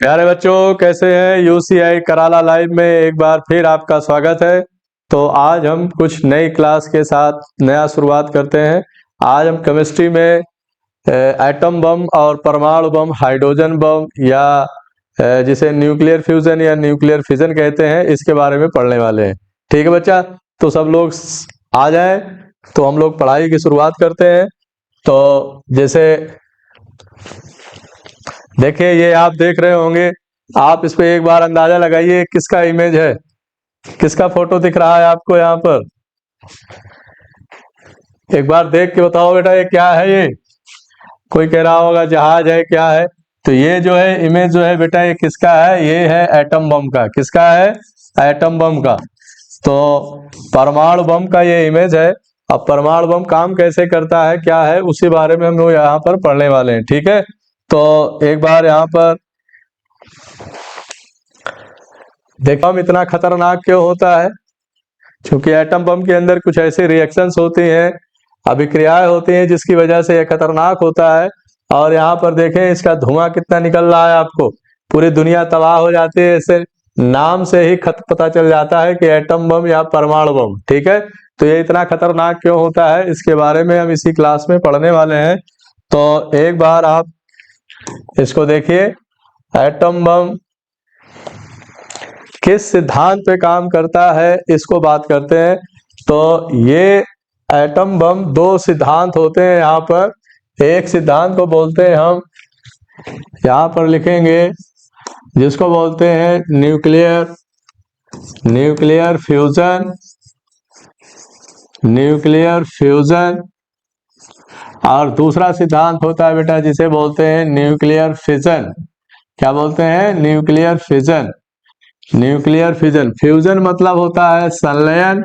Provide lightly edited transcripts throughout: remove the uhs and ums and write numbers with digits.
प्यारे बच्चों, कैसे हैं? यूसीआई कराला लाइव में एक बार फिर आपका स्वागत है। तो आज हम कुछ नई क्लास के साथ नया शुरुआत करते हैं। आज हम केमिस्ट्री में एटम बम और परमाणु बम, हाइड्रोजन बम या जिसे न्यूक्लियर फ्यूजन या न्यूक्लियर फिजन कहते हैं, इसके बारे में पढ़ने वाले हैं। ठीक है बच्चा, तो सब लोग आ जाएं। तो हम लोग पढ़ाई की शुरुआत करते हैं। तो जैसे देखिए, ये आप देख रहे होंगे। आप इस पे एक बार अंदाजा लगाइए किसका इमेज है, किसका फोटो दिख रहा है आपको यहाँ पर। एक बार देख के बताओ बेटा, ये क्या है? ये कोई कह रहा होगा जहाज है, क्या है? तो ये जो है इमेज जो है बेटा, ये किसका है? ये है एटम बम का। किसका है? एटम बम का। तो परमाणु बम का ये इमेज है। अब परमाणु बम काम कैसे करता है, क्या है, उसी बारे में हम लोग यहाँ पर पढ़ने वाले हैं। ठीक है, तो एक बार यहाँ पर देखो, हम इतना खतरनाक क्यों होता है? क्योंकि एटम बम के अंदर कुछ ऐसी रिएक्शंस होती हैं, अभिक्रियाएं होती हैं, जिसकी वजह से यह खतरनाक होता है। और यहाँ पर देखें, इसका धुआं कितना निकल रहा है आपको। पूरी दुनिया तबाह हो जाती है। इसे नाम से ही पता चल जाता है कि एटम बम या परमाणु बम। ठीक है, तो ये इतना खतरनाक क्यों होता है, इसके बारे में हम इसी क्लास में पढ़ने वाले हैं। तो एक बार आप इसको देखिए, एटम बम किस सिद्धांत पे काम करता है, इसको बात करते हैं। तो ये एटम बम दो सिद्धांत होते हैं यहाँ पर। एक सिद्धांत को बोलते हैं हम, यहाँ पर लिखेंगे, जिसको बोलते हैं nuclear nuclear fusion nuclear fusion. और दूसरा सिद्धांत होता है बेटा, जिसे बोलते हैं न्यूक्लियर फिजन। क्या बोलते हैं? Nuclear fission. Nuclear fission, fusion मतलब होता है संलयन,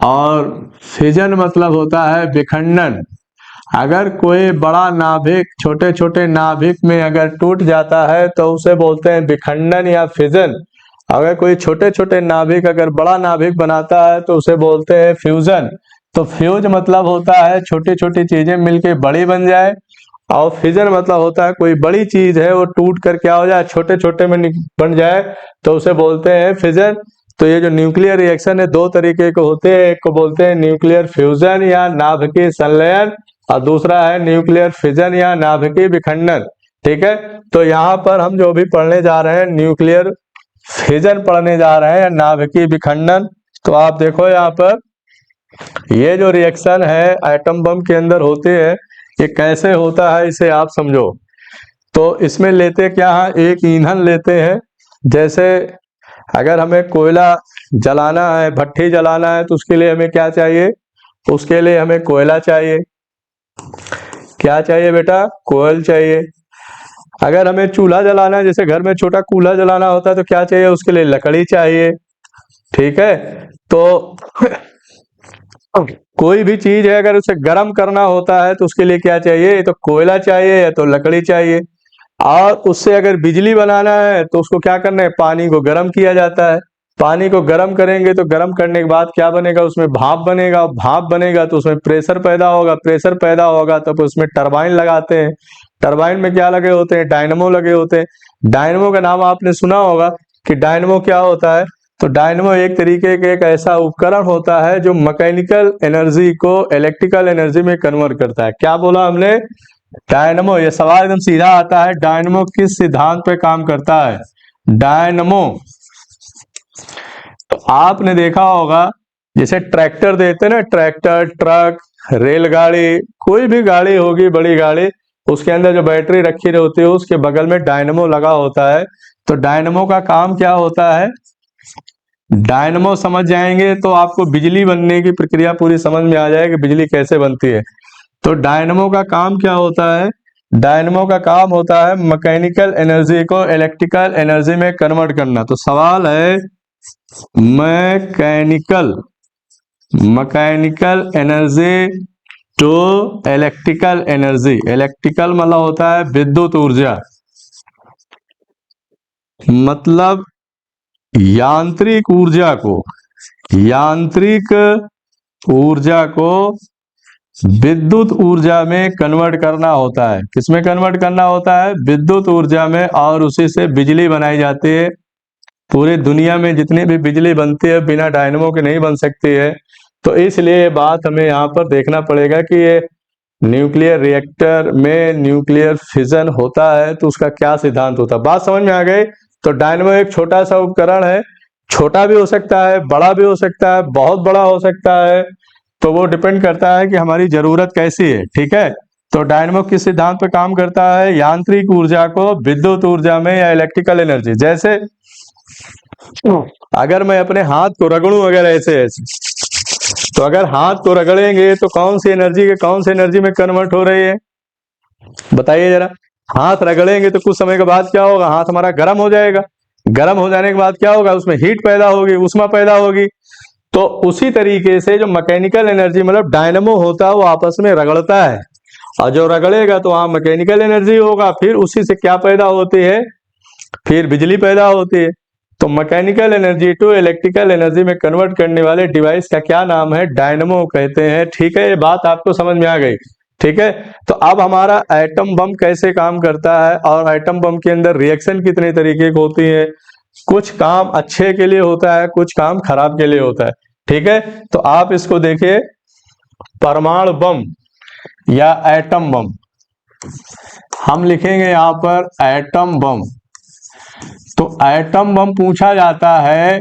और फिजन मतलब होता है विखंडन। अगर कोई बड़ा नाभिक छोटे छोटे नाभिक में अगर टूट जाता है तो उसे बोलते हैं विखंडन या फिजन। अगर कोई छोटे छोटे नाभिक अगर बड़ा नाभिक बनाता है तो उसे बोलते हैं फ्यूजन। तो फ्यूज मतलब होता है छोटी छोटी चीजें मिलके बड़ी बन जाए, और फिजन मतलब होता है कोई बड़ी चीज है वो टूट कर क्या हो जाए, छोटे छोटे में बन जाए, तो उसे बोलते हैं फिजन। तो ये जो न्यूक्लियर रिएक्शन है, दो तरीके के होते हैं। एक को बोलते हैं न्यूक्लियर फ्यूजन या नाभिकीय संलयन, और दूसरा है न्यूक्लियर फिजन या नाभिकीय विखंडन। ठीक है, तो यहाँ पर हम जो भी पढ़ने जा रहे हैं, न्यूक्लियर फिजन पढ़ने जा रहे हैं या नाभिकीय विखंडन। तो आप देखो यहाँ पर, ये जो रिएक्शन है एटम बम के अंदर होती है, ये कैसे होता है इसे आप समझो। तो इसमें लेते क्या है, एक ईंधन लेते हैं। जैसे अगर हमें कोयला जलाना है, भट्ठी जलाना है, तो उसके लिए हमें क्या चाहिए? उसके लिए हमें कोयला चाहिए। क्या चाहिए बेटा? कोयल चाहिए। अगर हमें चूल्हा जलाना है, जैसे घर में छोटा चूल्हा जलाना होता है, तो क्या चाहिए? उसके लिए लकड़ी चाहिए। ठीक है, तो कोई भी चीज है अगर उसे गर्म करना होता है तो उसके लिए क्या चाहिए? तो कोयला चाहिए या तो लकड़ी चाहिए। और उससे अगर बिजली बनाना है तो उसको क्या करना है? पानी को गर्म किया जाता है। पानी को गर्म करेंगे तो गर्म करने के बाद क्या बनेगा? उसमें भाप बनेगा। भाप बनेगा तो उसमें प्रेशर पैदा होगा। प्रेशर पैदा होगा तब उसमें टरबाइन लगाते हैं। टरबाइन में क्या लगे होते हैं? डायनमो लगे होते हैं। डायनमो का नाम आपने सुना होगा कि डायनमो क्या होता है। तो डायनमो एक तरीके के एक ऐसा उपकरण होता है जो मैकेनिकल एनर्जी को इलेक्ट्रिकल एनर्जी में कन्वर्ट करता है। क्या बोला हमने? डायनमो। ये सवाल एकदम सीधा आता है, डायनमो किस सिद्धांत पे काम करता है? डायनमो। तो आपने देखा होगा, जैसे ट्रैक्टर देते ना, ट्रैक्टर, ट्रक, रेलगाड़ी, कोई भी गाड़ी होगी, बड़ी गाड़ी, उसके अंदर जो बैटरी रखी होती है उसके बगल में डायनमो लगा होता है। तो डायनमो का काम क्या होता है? डायनमो समझ जाएंगे तो आपको बिजली बनने की प्रक्रिया पूरी समझ में आ जाएगी, बिजली कैसे बनती है। तो डायनमो का काम क्या होता है? डायनमो का काम होता है मैकेनिकल एनर्जी को इलेक्ट्रिकल एनर्जी में कन्वर्ट करना। तो सवाल है, mechanical mechanical energy to electrical energy. Electrical मतलब होता है विद्युत ऊर्जा, मतलब यांत्रिक ऊर्जा को विद्युत ऊर्जा में कन्वर्ट करना होता है। किसमें कन्वर्ट करना होता है? विद्युत ऊर्जा में, और उसी से बिजली बनाई जाती है। पूरी दुनिया में जितनी भी बिजली बनती है बिना डायनेमो के नहीं बन सकती है। तो इसलिए ये बात हमें यहाँ पर देखना पड़ेगा कि ये न्यूक्लियर रिएक्टर में न्यूक्लियर फिजन होता है तो उसका क्या सिद्धांत होता है। बात समझ में आ गई? तो डायनेमो एक छोटा सा उपकरण है, छोटा भी हो सकता है, बड़ा भी हो सकता है, बहुत बड़ा हो सकता है, तो वो डिपेंड करता है कि हमारी जरूरत कैसी है। ठीक है, तो डायनेमो किस सिद्धांत पर काम करता है? यांत्रिक ऊर्जा को विद्युत ऊर्जा में या इलेक्ट्रिकल एनर्जी, जैसे अगर मैं अपने हाथ को रगड़ूं अगर ऐसे ऐसे, तो अगर हाथ को रगड़ेंगे तो कौन सी एनर्जी के कौन सी एनर्जी में कन्वर्ट हो रही है? बताइए जरा। हाथ रगड़ेंगे तो कुछ समय के बाद क्या होगा? हाथ हमारा गर्म हो जाएगा। गर्म हो जाने के बाद क्या होगा? उसमें हीट पैदा होगी, ऊष्मा पैदा होगी। तो उसी तरीके से जो मैकेनिकल एनर्जी मतलब डायनेमो होता है वो आपस में रगड़ता है, और जो रगड़ेगा तो वहां मैकेनिकल एनर्जी होगा, फिर उसी से क्या पैदा होती है? फिर बिजली पैदा होती है। तो mechanical energy to electrical energy में कन्वर्ट करने वाले डिवाइस का क्या नाम है? डायनेमो कहते हैं। ठीक है, ये बात आपको समझ में आ गई। ठीक है, तो अब हमारा एटम बम कैसे काम करता है, और एटम बम के अंदर रिएक्शन कितने तरीके की होती है। कुछ काम अच्छे के लिए होता है, कुछ काम खराब के लिए होता है। ठीक है, तो आप इसको देखिए, परमाणु बम या एटम बम, हम लिखेंगे यहां पर एटम बम। तो एटम बम पूछा जाता है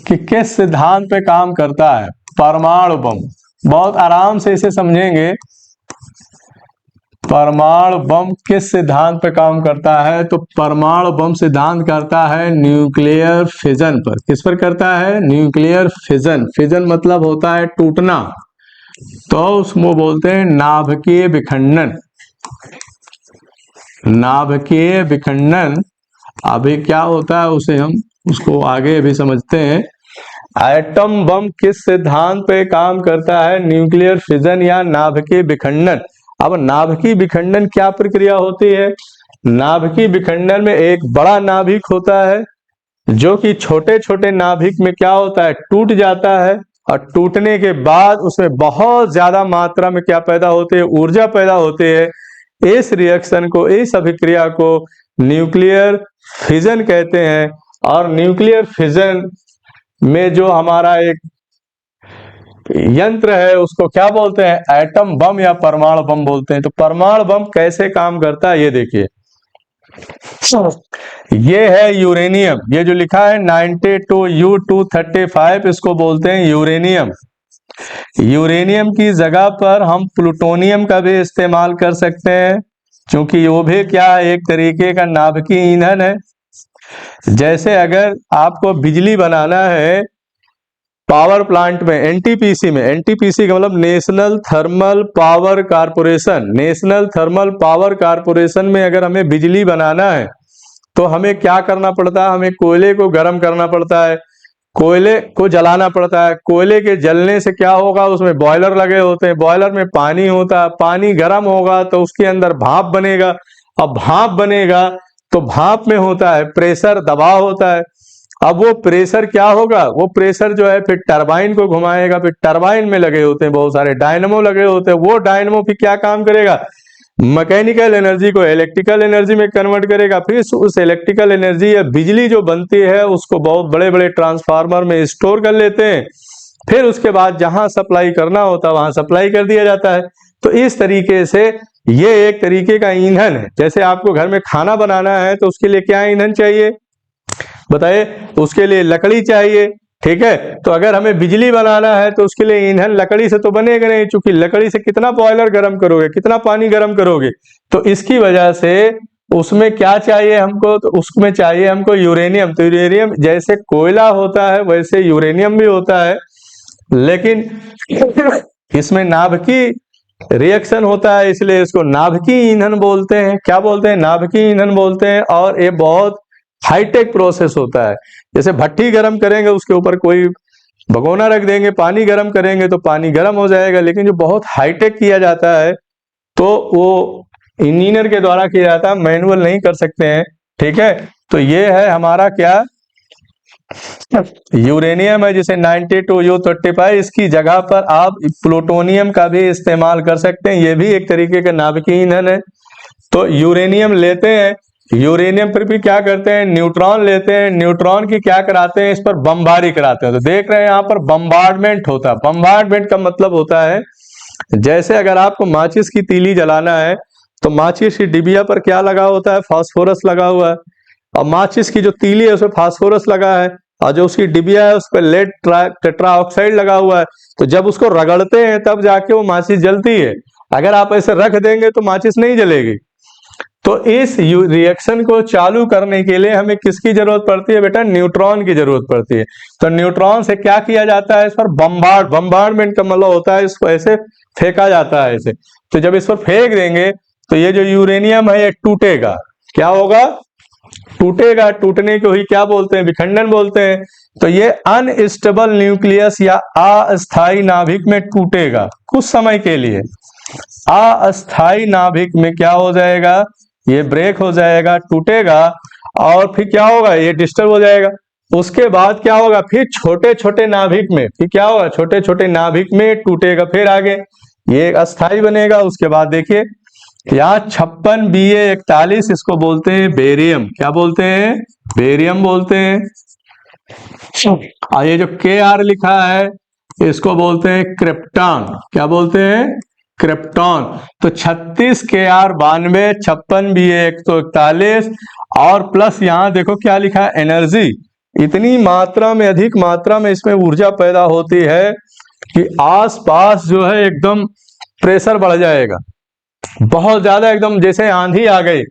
कि किस सिद्धांत पे काम करता है? परमाणु बम। बहुत आराम से इसे समझेंगे। परमाणु बम किस सिद्धांत पे काम करता है? तो परमाणु बम सिद्धांत करता है न्यूक्लियर फिजन पर। किस पर करता है? Nuclear fission. फिजन मतलब होता है टूटना, तो उसको बोलते हैं नाभिकीय विखंडन। नाभिकीय विखंडन अभी क्या होता है उसे हम उसको आगे अभी समझते हैं। एटम बम किस सिद्धांत पे काम करता है? न्यूक्लियर फिजन या नाभिकीय विखंडन। अब नाभिकीय विखंडन क्या प्रक्रिया होती है? नाभिकीय विखंडन में एक बड़ा नाभिक होता है जो कि छोटे छोटे नाभिक में क्या होता है? टूट जाता है, और टूटने के बाद उसमें बहुत ज्यादा मात्रा में क्या पैदा होती है? ऊर्जा पैदा होती है। इस रिएक्शन को, इस अभिक्रिया को न्यूक्लियर फिजन कहते हैं। और न्यूक्लियर फिजन में जो हमारा एक यंत्र है उसको क्या बोलते हैं? एटम बम या परमाणु बम बोलते हैं। तो परमाणु बम कैसे काम करता है ये देखिए। ये है यूरेनियम, ये जो लिखा है 92U235, इसको बोलते हैं यूरेनियम। यूरेनियम की जगह पर हम प्लूटोनियम का भी इस्तेमाल कर सकते हैं, क्योंकि वो भी क्या है? एक तरीके का नाभिकीय ईंधन है। जैसे अगर आपको बिजली बनाना है पावर प्लांट में, एनटीपीसी में, एनटीपीसी का मतलब national thermal power corporation, national thermal power corporation में अगर हमें बिजली बनाना है तो हमें क्या करना पड़ता है? हमें कोयले को गर्म करना पड़ता है, कोयले को जलाना पड़ता है। कोयले के जलने से क्या होगा? उसमें बॉयलर लगे होते हैं, बॉयलर में पानी होता है, पानी गर्म होगा तो उसके अंदर भाप बनेगा, अब भाप बनेगा तो भाप में होता है प्रेशर, दबाव होता है। अब वो प्रेशर क्या होगा? वो प्रेशर जो है फिर टरबाइन को घुमाएगा, फिर टरबाइन में लगे होते हैं बहुत सारे डायनेमो लगे होते हैं। वो डायनेमो फिर क्या काम करेगा? मैकेनिकल एनर्जी को इलेक्ट्रिकल एनर्जी में कन्वर्ट करेगा, फिर उस इलेक्ट्रिकल एनर्जी या बिजली जो बनती है उसको बहुत बड़े बड़े ट्रांसफार्मर में स्टोर कर लेते हैं, फिर उसके बाद जहां सप्लाई करना होता है वहां सप्लाई कर दिया जाता है। तो इस तरीके से ये एक तरीके का ईंधन है। जैसे आपको घर में खाना बनाना है तो उसके लिए क्या ईंधन चाहिए? बताइए। उसके लिए लकड़ी चाहिए। ठीक है, तो अगर हमें बिजली बनाना है तो उसके लिए ईंधन लकड़ी से तो बनेगा नहीं, क्योंकि लकड़ी से कितना बॉयलर गर्म करोगे, कितना पानी गर्म करोगे। तो इसकी वजह से उसमें क्या चाहिए हमको? तो उसमें चाहिए हमको यूरेनियम। तो यूरेनियम जैसे कोयला होता है वैसे यूरेनियम भी होता है, लेकिन इसमें नाभिकीय रिएक्शन होता है, इसलिए इसको नाभिकीय ईंधन बोलते हैं। क्या बोलते हैं? नाभिकीय ईंधन बोलते हैं। और ये बहुत हाईटेक प्रोसेस होता है। जैसे भट्टी गर्म करेंगे, उसके ऊपर कोई भगोना रख देंगे, पानी गर्म करेंगे तो पानी गर्म हो जाएगा, लेकिन जो बहुत हाईटेक किया जाता है तो वो इंजीनियर के द्वारा किया जाता है, मैनुअल नहीं कर सकते हैं। ठीक है, तो ये है हमारा क्या? यूरेनियम है जिसे 92U35, इसकी जगह पर आप प्लूटोनियम का भी इस्तेमाल कर सकते हैं, ये भी एक तरीके का नाभिकीय ईंधन है। तो यूरेनियम लेते हैं, यूरेनियम पर भी क्या करते हैं, न्यूट्रॉन लेते हैं, न्यूट्रॉन की क्या कराते हैं, इस पर बमबारी कराते हैं। तो देख रहे हैं यहाँ पर बम्बार्डमेंट होता है। बम्बार्डमेंट का मतलब होता है, जैसे अगर आपको माचिस की तीली जलाना है तो माचिस की डिबिया पर क्या लगा होता है, फास्फोरस लगा हुआ है, और माचिस की जो तीली है उसमें फास्फोरस लगा है, और जो उसकी डिबिया है उस पर लेड टेट्रा ऑक्साइड लगा हुआ है। तो जब उसको रगड़ते हैं तब जाके वो माचिस जलती है, अगर आप ऐसे रख देंगे तो माचिस नहीं जलेगी। तो इस रिएक्शन को चालू करने के लिए हमें किसकी जरूरत पड़ती है बेटा, न्यूट्रॉन की जरूरत पड़ती है। तो न्यूट्रॉन से क्या किया जाता है, इस पर बम्बार्डमेंट का मतलब होता है इसको ऐसे फेंका जाता है ऐसे। तो जब इस पर फेंक देंगे तो ये जो यूरेनियम है ये टूटेगा, क्या होगा, टूटेगा। टूटने को ही क्या बोलते हैं, विखंडन बोलते हैं। तो ये अनस्टेबल न्यूक्लियस या अस्थायी नाभिक में टूटेगा कुछ समय के लिए। अस्थायी नाभिक में क्या हो जाएगा, ये ब्रेक हो जाएगा, टूटेगा, और फिर क्या होगा, ये डिस्टर्ब हो जाएगा। उसके बाद क्या होगा, फिर छोटे छोटे नाभिक में, फिर क्या होगा, छोटे छोटे नाभिक में टूटेगा, फिर आगे ये अस्थायी बनेगा। उसके बाद देखिए यहाँ 56Ba41, इसको बोलते हैं बेरियम, क्या बोलते हैं, बेरियम बोलते हैं। और ये जो Kr लिखा है इसको बोलते हैं क्रिप्टॉन, क्या बोलते हैं, क्रिप्टॉन। तो 36 Kr 92, 56Ba141, और प्लस यहाँ देखो क्या लिखा है, एनर्जी। इतनी मात्रा में, अधिक मात्रा में इसमें ऊर्जा पैदा होती है कि आसपास जो है एकदम प्रेशर बढ़ जाएगा, बहुत ज्यादा, एकदम जैसे आंधी आ गई,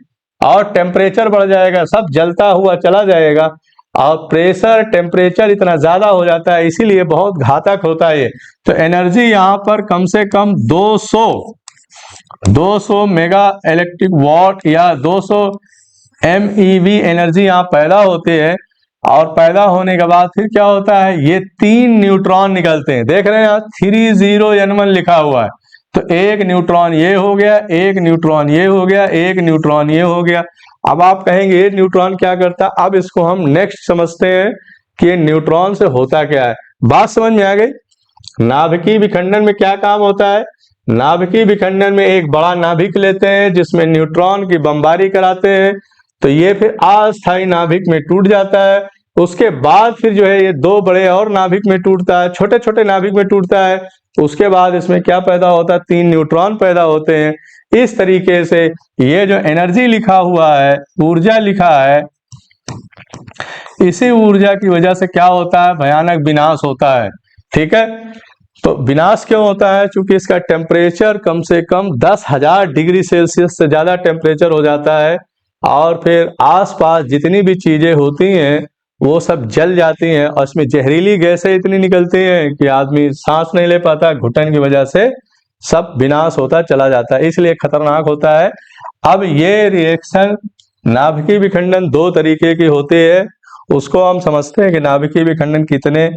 और टेम्परेचर बढ़ जाएगा, सब जलता हुआ चला जाएगा, और प्रेशर टेम्परेचर इतना ज्यादा हो जाता है, इसीलिए बहुत घातक होता है ये। तो एनर्जी यहाँ पर कम से कम 200 मेगा इलेक्ट्रिक वॉट या 200 MeV एनर्जी यहाँ पैदा होती है। और पैदा होने के बाद फिर क्या होता है, ये 3 न्यूट्रॉन निकलते हैं, देख रहे हैं यहाँ 30N1 लिखा हुआ है। तो एक न्यूट्रॉन ये हो गया, एक न्यूट्रॉन ये हो गया, एक न्यूट्रॉन ये हो गया। अब आप कहेंगे ये न्यूट्रॉन क्या करता है, अब इसको हम नेक्स्ट समझते हैं कि ये न्यूट्रॉन से होता क्या है। बात समझ में आ गई। नाभिकीय विखंडन में क्या काम होता है, नाभिकीय विखंडन में एक बड़ा नाभिक लेते हैं जिसमें न्यूट्रॉन की बमबारी कराते हैं, तो ये फिर अस्थायी नाभिक में टूट जाता है। उसके बाद फिर जो है ये 2 बड़े और नाभिक में टूटता है, छोटे छोटे नाभिक में टूटता है। उसके बाद इसमें क्या पैदा होता है, 3 न्यूट्रॉन पैदा होते हैं। इस तरीके से ये जो एनर्जी लिखा हुआ है, ऊर्जा लिखा है, इसी ऊर्जा की वजह से क्या होता है, भयानक विनाश होता है। ठीक है, तो विनाश क्यों होता है, क्योंकि इसका टेम्परेचर कम से कम 10,000 डिग्री सेल्सियस से ज्यादा टेम्परेचर हो जाता है, और फिर आसपास जितनी भी चीजें होती हैं वो सब जल जाती हैं, और इसमें जहरीली गैसें इतनी निकलती हैं कि आदमी सांस नहीं ले पाता, घुटन की वजह से सब विनाश होता चला जाता है, इसलिए खतरनाक होता है। अब ये रिएक्शन नाभिकीय विखंडन 2 तरीके की होती है, उसको हम समझते हैं कि नाभिकीय विखंडन कितने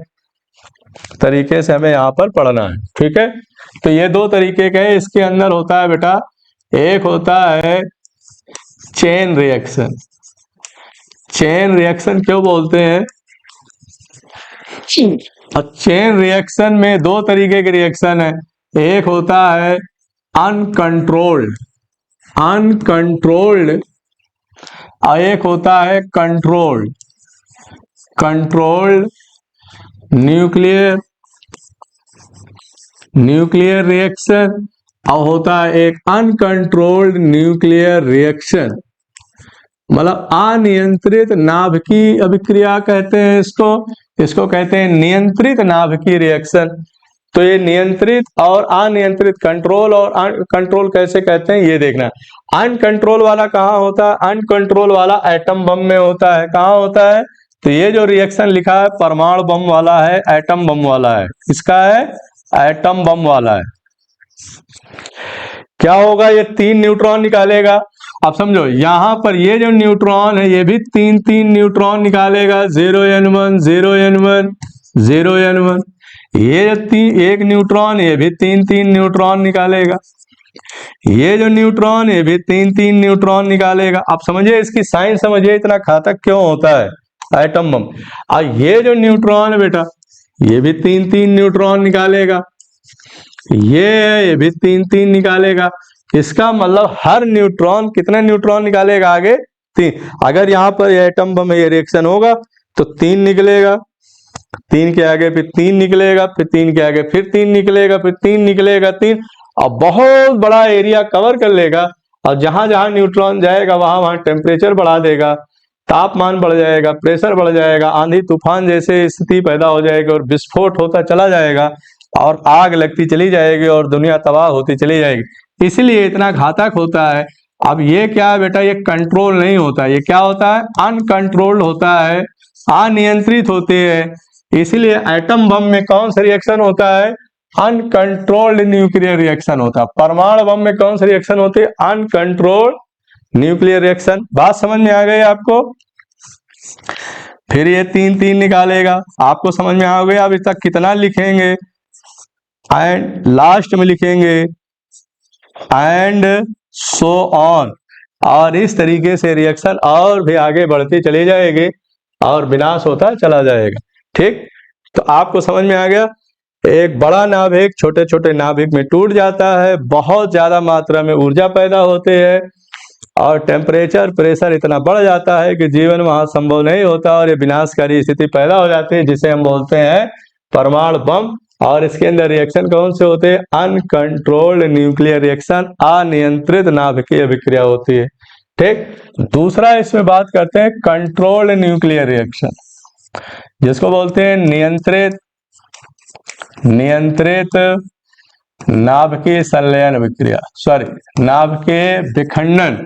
तरीके से हमें यहाँ पर पढ़ना है। ठीक है, तो ये 2 तरीके के हैं। इसके अंदर होता है बेटा, एक होता है चेन रिएक्शन। चेन रिएक्शन क्यों बोलते हैं, और चेन रिएक्शन में 2 तरीके के रिएक्शन है, एक होता है अनकंट्रोल्ड और एक होता है कंट्रोल्ड न्यूक्लियर रिएक्शन, और होता है एक अनकंट्रोल्ड न्यूक्लियर रिएक्शन, मतलब अनियंत्रित नाभिकीय अभिक्रिया कहते हैं इसको कहते हैं नियंत्रित नाभिकीय रिएक्शन। तो ये नियंत्रित और अनियंत्रित, कंट्रोल और अनकंट्रोल कैसे कहते हैं ये देखना। अनकंट्रोल वाला कहाँ होता है, अनकंट्रोल वाला एटम बम में होता है। कहाँ होता है, तो ये जो रिएक्शन लिखा है परमाणु बम वाला है, एटम बम वाला है, इसका है एटम बम वाला है। क्या होगा, ये 3 न्यूट्रॉन निकालेगा। अब समझो यहाँ पर ये जो न्यूट्रॉन है ये भी 3 न्यूट्रॉन निकालेगा, 0N1 0N1 0N1। ये जो एक न्यूट्रॉन, ये भी 3 न्यूट्रॉन निकालेगा। ये जो न्यूट्रॉन, ये भी 3 न्यूट्रॉन निकालेगा। आप समझिए इसकी साइन समझिए, इतना घातक क्यों होता है। Atom bomb. और ये जो न्यूट्रॉन है बेटा, ये भी 3-3 न्यूट्रॉन निकालेगा, ये भी 3-3 निकालेगा। इसका मतलब हर न्यूट्रॉन कितने न्यूट्रॉन निकालेगा आगे? 3। अगर यहाँ पर एटम बम में ये रिएक्शन होगा तो 3 निकलेगा, 3 के आगे फिर 3 निकलेगा, फिर 3 के आगे फिर 3 निकलेगा, फिर 3 निकलेगा, 3, और बहुत बड़ा एरिया कवर कर लेगा। और जहां जहां न्यूट्रॉन जाएगा वहां वहां टेम्परेचर बढ़ा देगा, तापमान बढ़ जाएगा, प्रेशर बढ़ जाएगा, आंधी तूफान जैसे स्थिति पैदा हो जाएगी और विस्फोट होता चला जाएगा और आग लगती चली जाएगी और दुनिया तबाह होती चली जाएगी। इसलिए इतना घातक होता है। अब ये क्या है बेटा, ये कंट्रोल नहीं होता, ये क्या होता है? अनकंट्रोल्ड होता है, अनियंत्रित होते हैं। इसलिए एटम बम में कौन सा रिएक्शन होता है? अनकंट्रोल्ड न्यूक्लियर रिएक्शन होता है। परमाणु बम में कौन सा रिएक्शन होते हैं? Uncontrolled nuclear reaction. बात समझ में आ गई आपको? फिर ये 3-3 निकालेगा, आपको समझ में आ गया? अब तक कितना लिखेंगे? एंड लास्ट में लिखेंगे एंड सो ऑन। और इस तरीके से रिएक्शन और भी आगे बढ़ती चली जाएगी और विनाश होता चला जाएगा। ठीक, तो आपको समझ में आ गया? एक बड़ा नाभिक छोटे छोटे नाभिक में टूट जाता है, बहुत ज्यादा मात्रा में ऊर्जा पैदा होते हैं और टेम्परेचर प्रेशर इतना बढ़ जाता है कि जीवन वहां संभव नहीं होता और ये विनाशकारी स्थिति पैदा हो जाती है, जिसे हम बोलते हैं परमाणु बम। और इसके अंदर रिएक्शन कौन से होते हैं? अनकंट्रोल्ड न्यूक्लियर रिएक्शन, अनियंत्रित नाभिकीय अभिक्रिया होती है। ठीक, दूसरा इसमें बात करते हैं कंट्रोल्ड न्यूक्लियर रिएक्शन, जिसको बोलते हैं नियंत्रित नाभिकीय संलयन अभिक्रिया, सॉरी नाभिकीय विखंडन,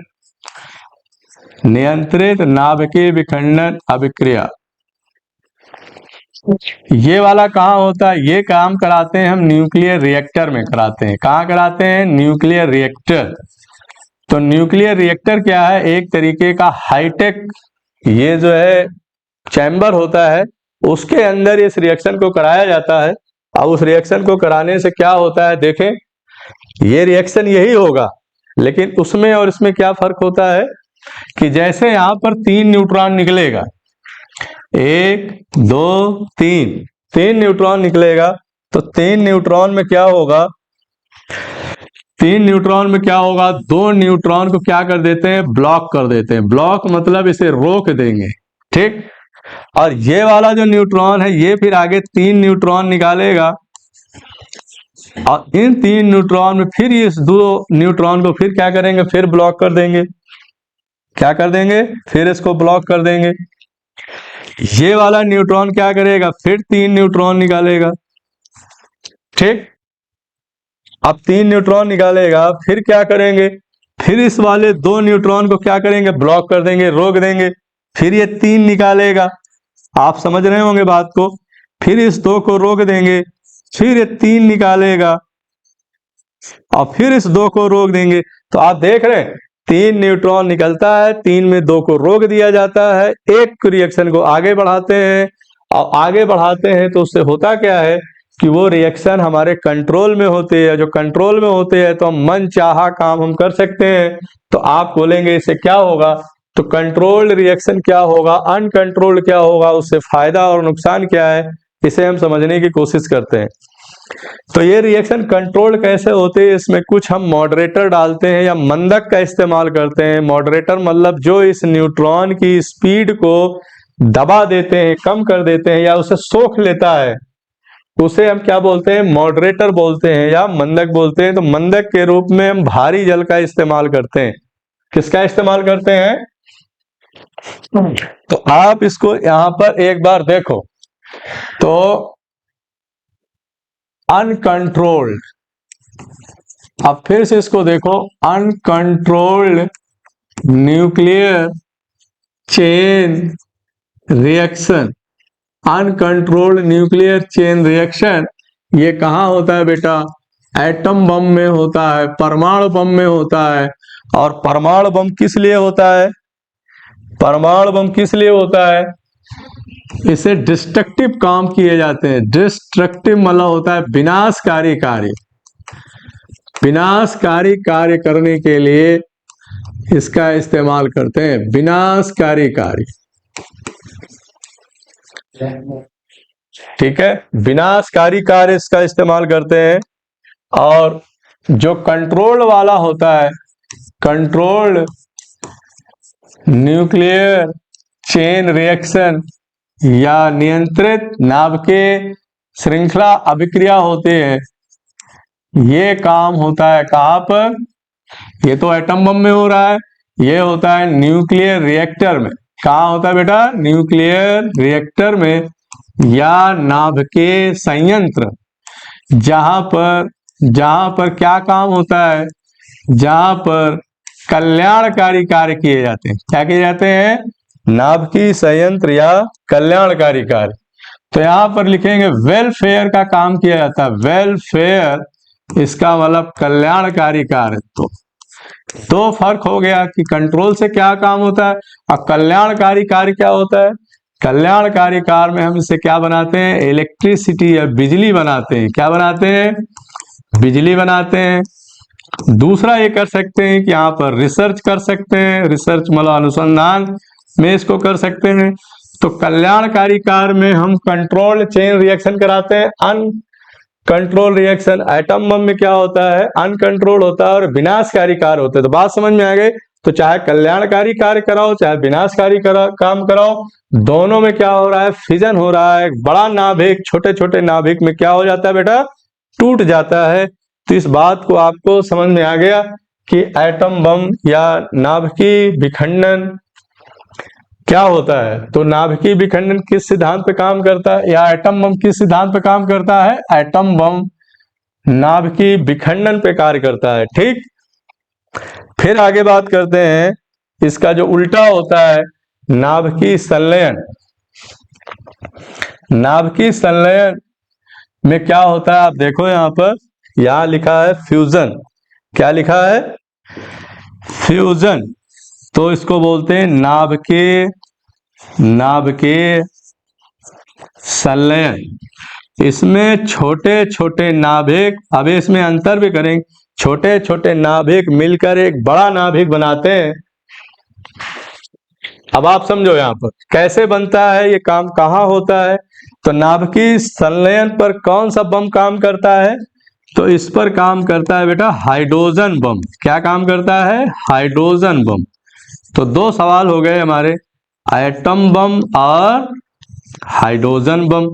नियंत्रित नाभिकीय विखंडन अभिक्रिया। ये वाला कहाँ होता है? ये काम कराते हैं हम न्यूक्लियर रिएक्टर में कराते हैं। कहाँ कराते हैं? Nuclear reactor. तो न्यूक्लियर रिएक्टर क्या है? एक तरीके का हाईटेक ये जो है चैम्बर होता है, उसके अंदर इस रिएक्शन को कराया जाता है। अब उस रिएक्शन को कराने से क्या होता है देखें, ये रिएक्शन यही होगा, लेकिन उसमें और इसमें क्या फर्क होता है कि जैसे यहां पर 3 न्यूट्रॉन निकलेगा, 1 2 3 न्यूट्रॉन निकलेगा, तो 3 न्यूट्रॉन में क्या होगा? 3 न्यूट्रॉन में क्या होगा? 2 न्यूट्रॉन को क्या कर देते हैं? ब्लॉक कर देते हैं। ब्लॉक मतलब इसे रोक देंगे। ठीक, और ये वाला जो न्यूट्रॉन है ये फिर आगे 3 न्यूट्रॉन निकालेगा और इन 3 न्यूट्रॉन में फिर इस 2 न्यूट्रॉन को फिर क्या करेंगे? फिर ब्लॉक कर देंगे। क्या कर देंगे? फिर इसको ब्लॉक कर देंगे। ये वाला न्यूट्रॉन क्या करेगा? फिर 3 न्यूट्रॉन निकालेगा। ठीक, अब 3 न्यूट्रॉन निकालेगा, फिर क्या करेंगे? फिर इस वाले 2 न्यूट्रॉन को क्या करेंगे? ब्लॉक कर देंगे, रोक देंगे। फिर ये 3 निकालेगा, आप समझ रहे होंगे बात को। फिर इस 2 को रोक देंगे, फिर ये 3 निकालेगा और फिर इस 2 को रोक देंगे। तो आप देख रहे हैं 3 न्यूट्रॉन निकलता है, 3 में 2 को रोक दिया जाता है, एक रिएक्शन को आगे बढ़ाते हैं। और आगे बढ़ाते हैं तो उससे होता क्या है कि वो रिएक्शन हमारे कंट्रोल में होते हैं। जो कंट्रोल में होते हैं तो हम मन चाहा काम हम कर सकते हैं। तो आप बोलेंगे इससे क्या होगा? तो कंट्रोल्ड रिएक्शन क्या होगा, अनकंट्रोल्ड क्या होगा, उससे फायदा और नुकसान क्या है, इसे हम समझने की कोशिश करते हैं। तो ये रिएक्शन कंट्रोल कैसे होते हैं? इसमें कुछ हम मॉडरेटर डालते हैं या मंदक का इस्तेमाल करते हैं। मॉडरेटर मतलब जो इस न्यूट्रॉन की स्पीड को दबा देते हैं, कम कर देते हैं या उसे सोख लेता है, उसे हम क्या बोलते हैं? मॉडरेटर बोलते हैं या मंदक बोलते हैं। तो मंदक के रूप में हम भारी जल का इस्तेमाल करते हैं। किसका इस्तेमाल करते हैं? तो आप इसको यहां पर एक बार देखो तो अनकंट्रोल्ड, अब फिर से इसको देखो, uncontrolled nuclear chain reaction, uncontrolled nuclear chain reaction ये कहाँ होता है बेटा? एटम बम में होता है, परमाणु बम में होता है। और परमाणु बम किस लिए होता है? परमाणु बम किस लिए होता है? इसे डिस्ट्रक्टिव काम किए जाते हैं। डिस्ट्रक्टिव मतलब होता है विनाशकारी कार्य, विनाशकारी कार्य करने के लिए इसका इस्तेमाल करते हैं। विनाशकारी कार्य, ठीक है, विनाशकारी कार्य इसका इस्तेमाल करते हैं। और जो कंट्रोल्ड वाला होता है, कंट्रोल्ड न्यूक्लियर चेन रिएक्शन या नियंत्रित नाभिकीय श्रृंखला अभिक्रिया होती है, ये काम होता है कहाँ पर? ये तो एटम बम में हो रहा है, ये होता है न्यूक्लियर रिएक्टर में। कहाँ होता है बेटा? न्यूक्लियर रिएक्टर में या नाभिकीय संयंत्र, जहां पर क्या काम होता है? जहां पर कल्याणकारी कार्य किए जाते हैं। क्या किए जाते हैं? नाभिकीय संयंत्र या कल्याणकारी कार्य। तो यहां पर लिखेंगे वेलफेयर का काम किया जाता है। वेलफेयर, इसका मतलब कल्याणकारी कार्य। तो दो फर्क हो गया कि कंट्रोल से क्या काम होता है और कल्याणकारी कार्य क्या होता है। कल्याणकारी कार्य में हम इसे क्या बनाते हैं? इलेक्ट्रिसिटी या बिजली बनाते हैं। क्या बनाते हैं? बिजली बनाते हैं। दूसरा ये कर सकते हैं कि यहाँ पर रिसर्च कर सकते हैं। रिसर्च मतलब अनुसंधान में इसको कर सकते हैं। तो कल्याणकारी कार्य में हम कंट्रोल चेन रिएक्शन कराते हैं। अनकंट्रोल रिएक्शन एटम बम में क्या होता है? अनकंट्रोल होता है और विनाशकारी कार्य होते हैं। तो बात समझ में आ गई। तो चाहे कल्याणकारी कार्य कराओ चाहे विनाशकारी काम कराओ, दोनों में क्या हो रहा है? फिजन हो रहा है। बड़ा नाभिक छोटे छोटे नाभिक में क्या हो जाता है बेटा? टूट जाता है। तो इस बात को आपको समझ में आ गया कि एटम बम या नाभिकीय विखंडन क्या होता है। तो नाभिकीय विखंडन किस सिद्धांत पे काम करता है, या एटम बम किस सिद्धांत पे काम करता है? एटम बम नाभिकीय विखंडन पे कार्य करता है। ठीक, फिर आगे बात करते हैं इसका जो उल्टा होता है, नाभिकीय संलयन। नाभिकीय संलयन में क्या होता है? आप देखो यहां पर, यहां लिखा है फ्यूजन। क्या लिखा है? फ्यूजन। तो इसको बोलते हैं नाभिकीय संलयन। इसमें छोटे छोटे नाभिक, अब इसमें अंतर भी करेंगे, छोटे छोटे नाभिक मिलकर एक बड़ा नाभिक बनाते हैं। अब आप समझो यहां पर कैसे बनता है, ये काम कहाँ होता है। तो नाभिकीय संलयन पर कौन सा बम काम करता है? तो इस पर काम करता है बेटा हाइड्रोजन बम। क्या काम करता है? Hydrogen bomb. तो दो सवाल हो गए हमारे, एटम बम और हाइड्रोजन बम।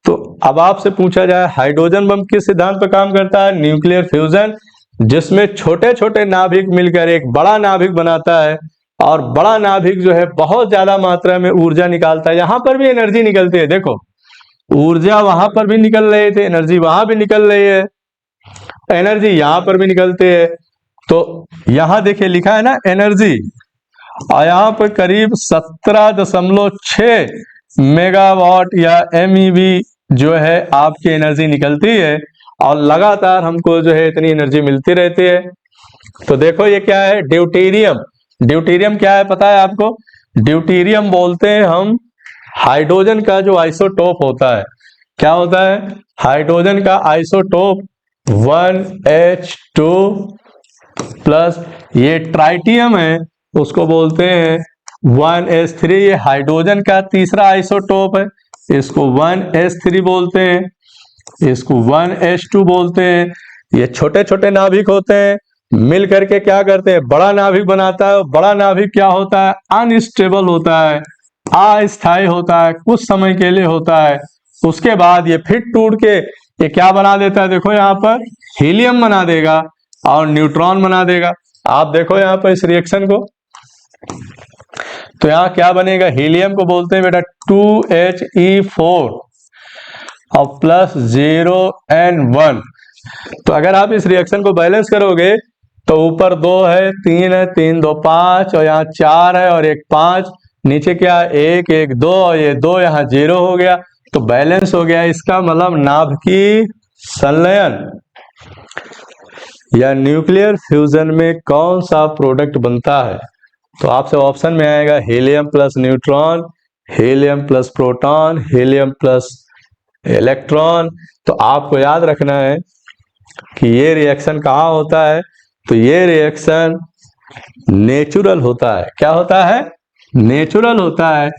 तो अब आपसे पूछा जाए हाइड्रोजन बम किस सिद्धांत पर काम करता है? न्यूक्लियर फ्यूजन, जिसमें छोटे छोटे नाभिक मिलकर एक बड़ा नाभिक बनाता है। और बड़ा नाभिक जो है बहुत ज्यादा मात्रा में ऊर्जा निकालता है। यहां पर भी एनर्जी निकलती है, देखो ऊर्जा वहां पर भी निकल रही थी, एनर्जी वहां भी निकल रही है, एनर्जी यहां पर भी निकलती है। तो यहां देखिए लिखा है ना एनर्जी, और यहाँ पर करीब 17.6 मेगावाट या एमईवी जो है आपकी एनर्जी निकलती है, और लगातार हमको जो है इतनी एनर्जी मिलती रहती है। तो देखो ये क्या है? ड्यूटेरियम। ड्यूटेरियम क्या है पता है आपको? ड्यूटेरियम बोलते हैं हम हाइड्रोजन का जो आइसोटोप होता है। क्या होता है? हाइड्रोजन का आइसोटोप 1H2 प्लस, ये ट्राइटियम है, उसको बोलते हैं 1S3। ये हाइड्रोजन का तीसरा आइसोटोप है, इसको 1S3 बोलते हैं, इसको 1H2 बोलते हैं। ये छोटे छोटे नाभिक होते हैं, मिल करके क्या करते हैं? बड़ा नाभिक बनाता है। बड़ा नाभिक क्या होता है? अनस्टेबल होता है, अस्थायी होता है, कुछ समय के लिए होता है। उसके बाद ये फिर टूट के ये क्या बना देता है? देखो यहाँ पर हीलियम बना देगा और न्यूट्रॉन बना देगा। आप देखो यहाँ पर इस रिएक्शन को, तो यहाँ क्या बनेगा? हीलियम को बोलते हैं बेटा 2He4 और प्लस 0N1। तो अगर आप इस रिएक्शन को बैलेंस करोगे तो ऊपर 2 है, 3 है, 3 2 5, और यहाँ 4 है और एक 5, नीचे क्या? 1 1 2, और ये 2 यहाँ 0 हो गया, तो बैलेंस हो गया। इसका मतलब नाभिकीय संलयन या न्यूक्लियर फ्यूजन में कौन सा प्रोडक्ट बनता है? तो आपसे ऑप्शन में आएगा helium plus neutron, helium plus proton, helium plus electron. तो आपको याद रखना है कि ये रिएक्शन कहाँ होता है। तो ये रिएक्शन नेचुरल होता है। क्या होता है? नेचुरल होता है।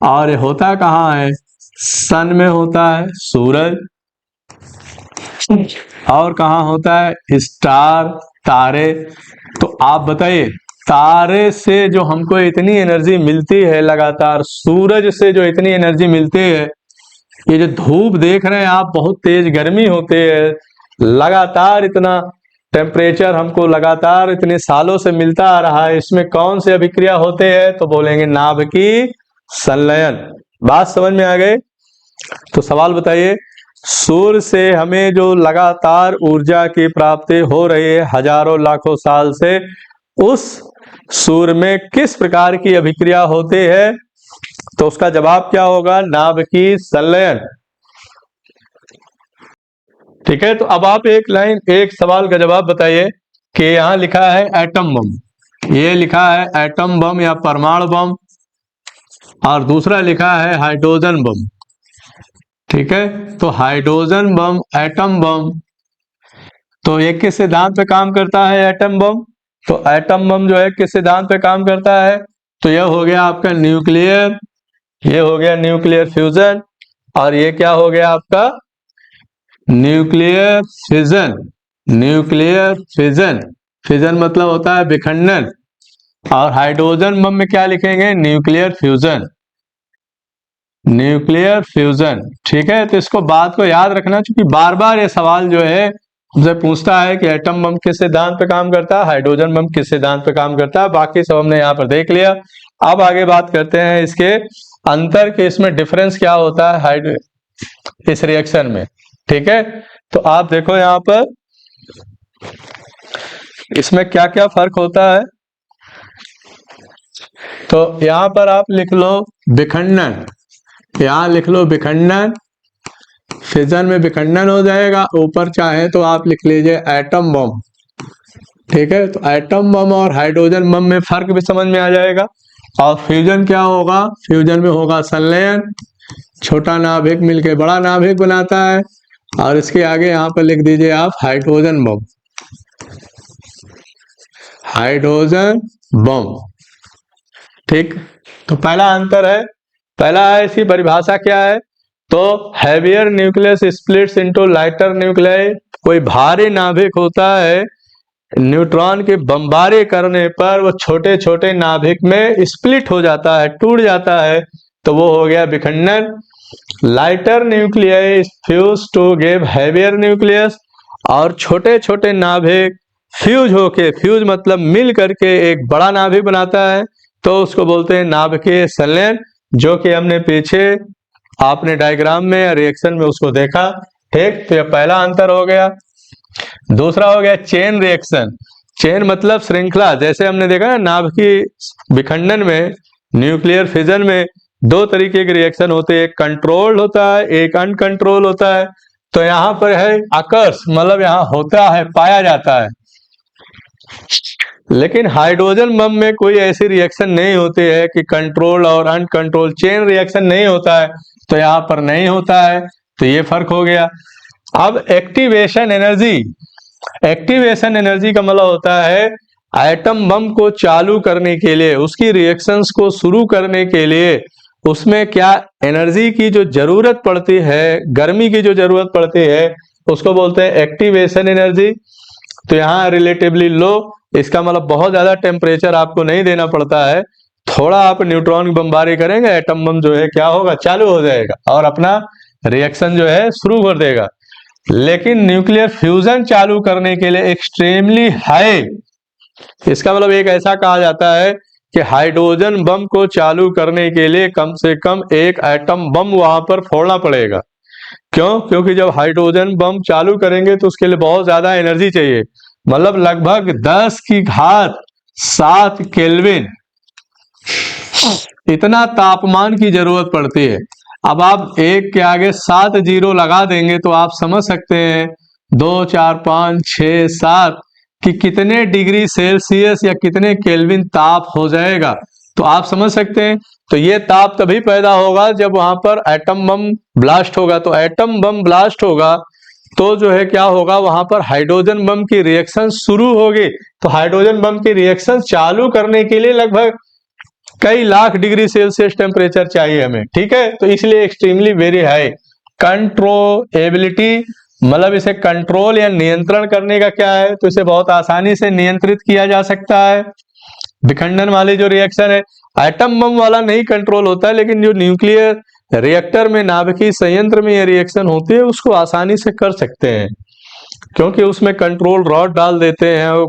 और ये होता कहाँ है? सन में होता है सूरज, और कहाँ होता है स्टार, तारे। तो आप बताइए, तारे से जो हमको इतनी एनर्जी मिलती है लगातार, सूरज से जो इतनी एनर्जी मिलती है, ये जो धूप देख रहे हैं आप, बहुत तेज गर्मी होती है, लगातार इतना टेम्परेचर हमको लगातार इतने सालों से मिलता आ रहा है, इसमें कौन से अभिक्रिया होते हैं? तो बोलेंगे नाभिकीय संलयन। बात समझ में आ गई? तो सवाल बताइए, सूर्य से हमें जो लगातार ऊर्जा की प्राप्ति हो रही है हजारों लाखों साल से, उस सूर्य में किस प्रकार की अभिक्रिया होती है? तो उसका जवाब क्या होगा? नाभिकीय संलयन। ठीक है, तो अब आप एक सवाल का जवाब बताइए कि यहां लिखा है एटम बम, ये लिखा है एटम बम या परमाणु बम, और दूसरा लिखा है हाइड्रोजन बम। ठीक है, तो हाइड्रोजन बम, एटम बम, तो ये किस सिद्धांत पे काम करता है एटम बम? तो एटम बम जो है किस सिद्धांत पे काम करता है? तो यह हो गया आपका न्यूक्लियर, ये हो गया न्यूक्लियर फ्यूजन, और ये क्या हो गया आपका? Nuclear fission. Nuclear fission, fission मतलब होता है विखंडन, और हाइड्रोजन बम में क्या लिखेंगे? Nuclear fusion, nuclear fusion. ठीक है, तो इसको बात को याद रखना, क्योंकि बार बार ये सवाल जो है हमसे पूछता है कि एटम बम किस सिद्धांत पे काम करता है, हाइड्रोजन बम किस सिद्धांत पे काम करता है। बाकी सब हमने यहाँ पर देख लिया। अब आगे बात करते हैं इसके अंतर के, इसमें डिफरेंस क्या होता है इस रिएक्शन में। ठीक है, तो आप देखो यहाँ पर इसमें क्या क्या फर्क होता है। तो यहाँ पर आप लिख लो विखंडन, यहाँ लिख लो विखंडन, फिजन में विखंडन हो जाएगा। ऊपर चाहे तो आप लिख लीजिए एटम बम। ठीक है, तो एटम बम और हाइड्रोजन बम में फर्क भी समझ में आ जाएगा। और फ्यूजन क्या होगा? फ्यूजन में होगा संलयन, छोटा नाभिक मिलके बड़ा नाभिक बनाता है। और इसके आगे यहाँ पर लिख दीजिए आप हाइड्रोजन बम, हाइड्रोजन बम। ठीक, तो पहला अंतर है, पहला है इसकी परिभाषा क्या है? तो heavier nucleus splits into lighter nuclei, कोई भारी नाभिक होता है, न्यूट्रॉन के बमबारी करने पर वो छोटे छोटे नाभिक में स्प्लिट हो जाता है, टूट जाता है, तो वो हो गया विखंडन। Lighter nuclei fuse to give heavier nucleus, और छोटे छोटे नाभिक फ्यूज होके, फ्यूज मतलब मिल करके एक बड़ा नाभिक बनाता है, तो उसको बोलते हैं नाभिकीय संलयन, जो कि हमने पीछे आपने डायग्राम में या रिएक्शन में उसको देखा। ठीक, तो यह पहला अंतर हो गया। दूसरा हो गया चेन रिएक्शन, चेन मतलब श्रृंखला। जैसे हमने देखा ना नाभिकीय विखंडन में, न्यूक्लियर फिजन में दो तरीके के रिएक्शन होते हैं, एक कंट्रोल्ड होता है, एक अनकंट्रोल होता है। तो यहाँ पर है अकर्स, मतलब यहाँ होता है, पाया जाता है। लेकिन हाइड्रोजन बम में कोई ऐसी रिएक्शन नहीं होती है कि कंट्रोल और अनकंट्रोल, चेन रिएक्शन नहीं होता है, तो यहाँ पर नहीं होता है। तो ये फर्क हो गया। अब एक्टिवेशन एनर्जी, एक्टिवेशन एनर्जी का मतलब होता है एटम बम को चालू करने के लिए, उसकी रिएक्शंस को शुरू करने के लिए उसमें क्या एनर्जी की जो जरूरत पड़ती है, गर्मी की जो जरूरत पड़ती है, उसको बोलते हैं एक्टिवेशन एनर्जी। तो यहाँ रिलेटिवली लो, इसका मतलब बहुत ज्यादा टेम्परेचर आपको नहीं देना पड़ता है, थोड़ा आप न्यूट्रॉन की बमबारी करेंगे, एटम बम जो है क्या होगा? चालू हो जाएगा और अपना रिएक्शन जो है शुरू कर देगा। लेकिन न्यूक्लियर फ्यूजन चालू करने के लिए एक्सट्रीमली हाई, इसका मतलब एक ऐसा कहा जाता है कि हाइड्रोजन बम को चालू करने के लिए कम से कम एक एटम बम वहां पर फोड़ना पड़ेगा। क्यों? क्योंकि जब हाइड्रोजन बम चालू करेंगे तो उसके लिए बहुत ज्यादा एनर्जी चाहिए, मतलब लगभग 10 की घात 7 केल्विन, इतना तापमान की जरूरत पड़ती है। अब आप एक के आगे 7 जीरो लगा देंगे तो आप समझ सकते हैं 2 4 5 6 7 कि कितने डिग्री सेल्सियस या कितने केल्विन ताप हो जाएगा। तो आप समझ सकते हैं, तो ये ताप तभी पैदा होगा जब वहां पर एटम बम ब्लास्ट होगा। तो एटम बम ब्लास्ट होगा तो जो है क्या होगा, वहां पर हाइड्रोजन बम की रिएक्शन शुरू होगी। तो हाइड्रोजन बम की रिएक्शन चालू करने के लिए लगभग कई लाख डिग्री सेल्सियस टेम्परेचर चाहिए हमें, ठीक है। तो इसलिए एक्सट्रीमली वेरी हाई कंट्रोलेबिलिटी, मतलब इसे कंट्रोल या नियंत्रण करने का क्या है, तो इसे बहुत आसानी से नियंत्रित किया जा सकता है। विखंडन वाली जो रिएक्शन है, एटम बम वाला नहीं कंट्रोल होता है, लेकिन जो न्यूक्लियर रिएक्टर में, नाभिकीय संयंत्र में ये रिएक्शन होती है, उसको आसानी से कर सकते हैं, क्योंकि उसमें कंट्रोल रॉड डाल देते हैं,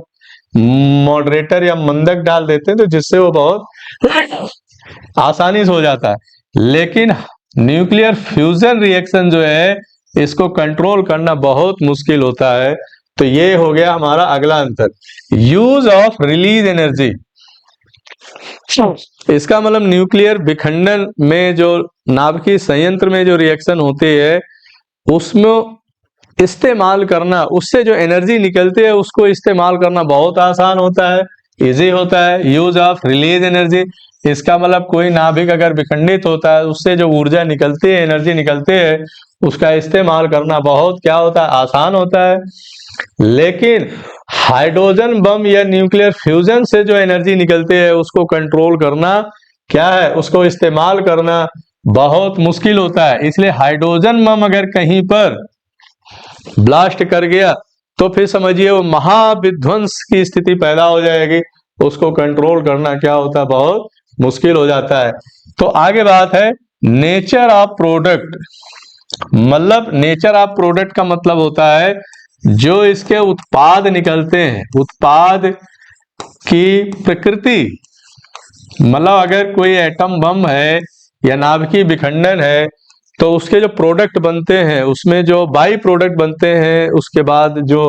मॉडरेटर या मंदक डाल देते हैं, तो जिससे वो बहुत आसानी से हो जाता है। लेकिन न्यूक्लियर फ्यूजन रिएक्शन जो है, इसको कंट्रोल करना बहुत मुश्किल होता है। तो ये हो गया हमारा अगला अंतर, यूज ऑफ रिलीज एनर्जी। इसका मतलब न्यूक्लियर विखंडन में जो नाभिकीय संयंत्र में जो रिएक्शन होती है, उसमें इस्तेमाल करना, उससे जो एनर्जी निकलती है उसको इस्तेमाल करना बहुत आसान होता है, इजी होता है। यूज ऑफ रिलीज एनर्जी, इसका मतलब कोई नाभिक अगर विखंडित होता है, उससे जो ऊर्जा निकलती है, एनर्जी निकलती है, उसका इस्तेमाल करना बहुत क्या होता है, आसान होता है। लेकिन हाइड्रोजन बम या न्यूक्लियर फ्यूजन से जो एनर्जी निकलती है, उसको कंट्रोल करना क्या है, उसको इस्तेमाल करना बहुत मुश्किल होता है। इसलिए हाइड्रोजन बम अगर कहीं पर ब्लास्ट कर गया, तो फिर समझिए वो महाविध्वंस की स्थिति पैदा हो जाएगी, उसको कंट्रोल करना क्या होता है, बहुत मुश्किल हो जाता है। तो आगे बात है नेचर ऑफ प्रोडक्ट, मतलब नेचर ऑफ प्रोडक्ट का मतलब होता है जो इसके उत्पाद निकलते हैं, उत्पाद की प्रकृति। मतलब अगर कोई एटम बम है या नाभिकीय विखंडन है, तो उसके जो प्रोडक्ट बनते हैं, उसमें जो बाई प्रोडक्ट बनते हैं, उसके बाद जो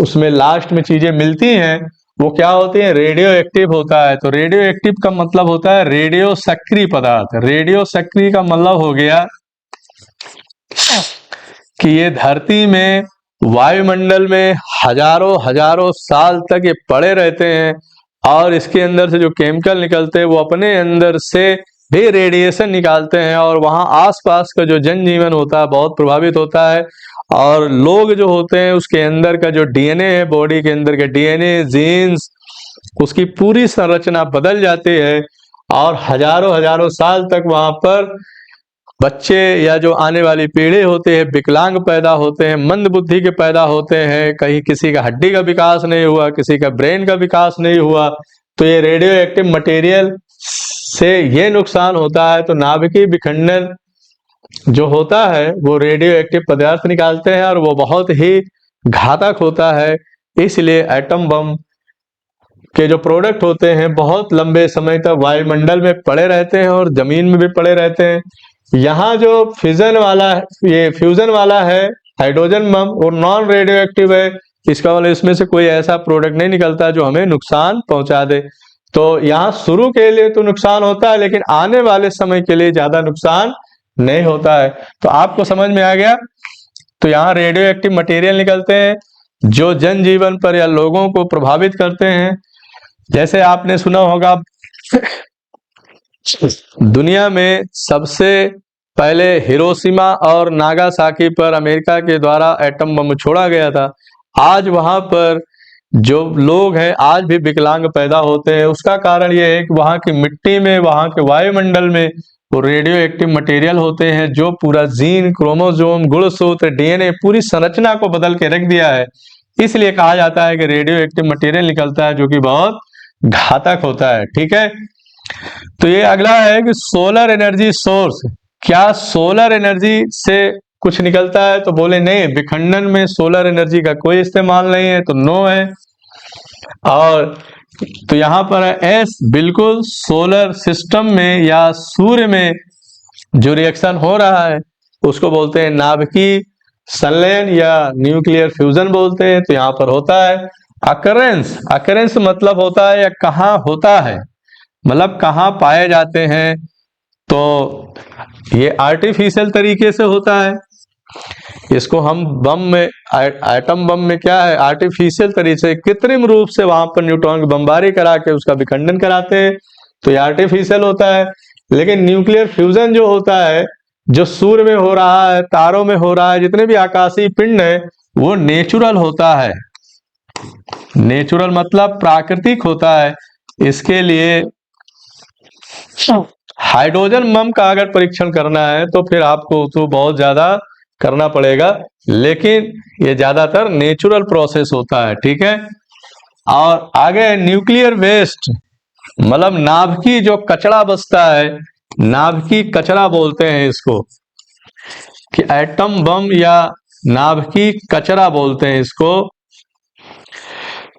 उसमें लास्ट में चीजें मिलती हैं, वो क्या होती है, रेडियो एक्टिव होता है। तो रेडियो एक्टिव का मतलब होता है रेडियो सक्रिय पदार्थ। रेडियो सक्रिय का मतलब हो गया कि ये धरती में, वायुमंडल में हजारों हजारों साल तक ये पड़े रहते हैं, और इसके अंदर से जो केमिकल निकलते हैं, वो अपने अंदर से भी रेडिएशन निकालते हैं, और वहाँ आसपास का जो जनजीवन होता है बहुत प्रभावित होता है। और लोग जो होते हैं, उसके अंदर का जो डीएनए है, बॉडी के अंदर के डीएनए, जीन्स, उसकी पूरी संरचना बदल जाती है, और हजारों हजारों साल तक वहां पर बच्चे या जो आने वाली पीढ़ी होते हैं, विकलांग पैदा होते हैं, मंद बुद्धि के पैदा होते हैं, कहीं किसी का हड्डी का विकास नहीं हुआ, किसी का ब्रेन का विकास नहीं हुआ। तो ये रेडियो एक्टिव मटेरियल से ये नुकसान होता है। तो नाभिकीय विखंडन जो होता है, वो रेडियो एक्टिव पदार्थ निकालते हैं, और वो बहुत ही घातक होता है। इसलिए एटम बम के जो प्रोडक्ट होते हैं, बहुत लंबे समय तक वायुमंडल में पड़े रहते हैं और जमीन में भी पड़े रहते हैं। यहाँ जो फ्यूजन वाला है, ये फ्यूजन वाला है हाइड्रोजन बम, वो नॉन रेडियो एक्टिव है। इसका मतलब इसमें से कोई ऐसा प्रोडक्ट नहीं निकलता जो हमें नुकसान पहुंचा दे। तो यहाँ शुरू के लिए तो नुकसान होता है, लेकिन आने वाले समय के लिए ज्यादा नुकसान नहीं होता है। तो आपको समझ में आ गया। तो यहाँ रेडियो एक्टिव मटेरियल निकलते हैं जो जनजीवन पर या लोगों को प्रभावित करते हैं। जैसे आपने सुना होगा, दुनिया में सबसे पहले हिरोशिमा और नागासाकी पर अमेरिका के द्वारा एटम बम छोड़ा गया था। आज वहां पर जो लोग हैं, आज भी विकलांग पैदा होते हैं। उसका कारण यह है कि वहां की मिट्टी में, वहां के वायुमंडल में वो रेडियो एक्टिव मटेरियल होते हैं, जो पूरा जीन, क्रोमोसोम, गुणसूत्र, डीएनए, पूरी संरचना को बदल के रख दिया है। इसलिए कहा जाता है कि रेडियो एक्टिव मटेरियल निकलता है जो कि बहुत घातक होता है। ठीक है। तो ये अगला है कि सोलर एनर्जी सोर्स, क्या सोलर एनर्जी से कुछ निकलता है? तो बोले नहीं, विखंडन में सोलर एनर्जी का कोई इस्तेमाल नहीं है, तो नो है। और तो यहां पर है एस, बिल्कुल सोलर सिस्टम में या सूर्य में जो रिएक्शन हो रहा है उसको बोलते हैं नाभिकीय संलयन या न्यूक्लियर फ्यूजन बोलते हैं। तो यहाँ पर होता है अकरेंस। अकरेंस मतलब होता है या कहाँ होता है, मतलब कहाँ पाए जाते हैं। तो ये आर्टिफिशियल तरीके से होता है। इसको हम बम में, एटम बम में क्या है, आर्टिफिशियल तरीके से, कृत्रिम रूप से वहां पर न्यूट्रॉन की बमबारी करा के उसका विखंडन कराते हैं, तो ये आर्टिफिशियल होता है। लेकिन न्यूक्लियर फ्यूजन जो होता है, जो सूर्य में हो रहा है, तारों में हो रहा है, जितने भी आकाशीय पिंड है, वो नेचुरल होता है। नेचुरल मतलब प्राकृतिक होता है। इसके लिए हाइड्रोजन बम का अगर परीक्षण करना है तो फिर आपको तो बहुत ज्यादा करना पड़ेगा, लेकिन ये ज्यादातर नेचुरल प्रोसेस होता है, ठीक है। और आगे न्यूक्लियर वेस्ट, मतलब नाभिकीय जो कचरा बचता है, नाभिकीय कचरा बोलते हैं इसको, कि एटम बम या नाभिकीय कचरा बोलते हैं इसको।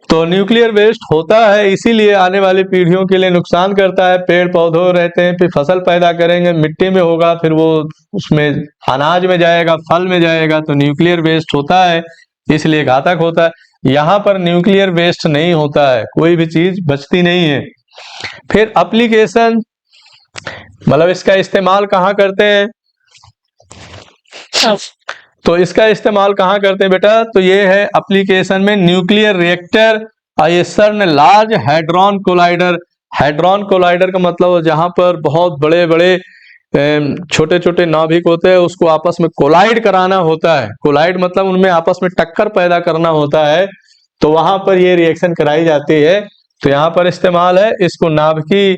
तो न्यूक्लियर वेस्ट होता है, इसीलिए आने वाली पीढ़ियों के लिए नुकसान करता है। पेड़ पौधे रहते हैं, फिर फसल पैदा करेंगे, मिट्टी में होगा, फिर वो उसमें अनाज में जाएगा, फल में जाएगा, तो न्यूक्लियर वेस्ट होता है, इसलिए घातक होता है। यहाँ पर न्यूक्लियर वेस्ट नहीं होता है, कोई भी चीज बचती नहीं है। फिर एप्लीकेशन, मतलब इसका इस्तेमाल कहाँ करते हैं, तो इसका इस्तेमाल कहाँ करते हैं बेटा, तो ये है एप्लीकेशन में nuclear reactor, ISR large hadron collider. Hadron collider का मतलब जहां पर बहुत बड़े बड़े छोटे छोटे नाभिक होते हैं, उसको आपस में कोलाइड कराना होता है। कोलाइड मतलब उनमें आपस में टक्कर पैदा करना होता है, तो वहां पर ये रिएक्शन कराई जाती है। तो यहाँ पर इस्तेमाल है, इसको नाभिकीय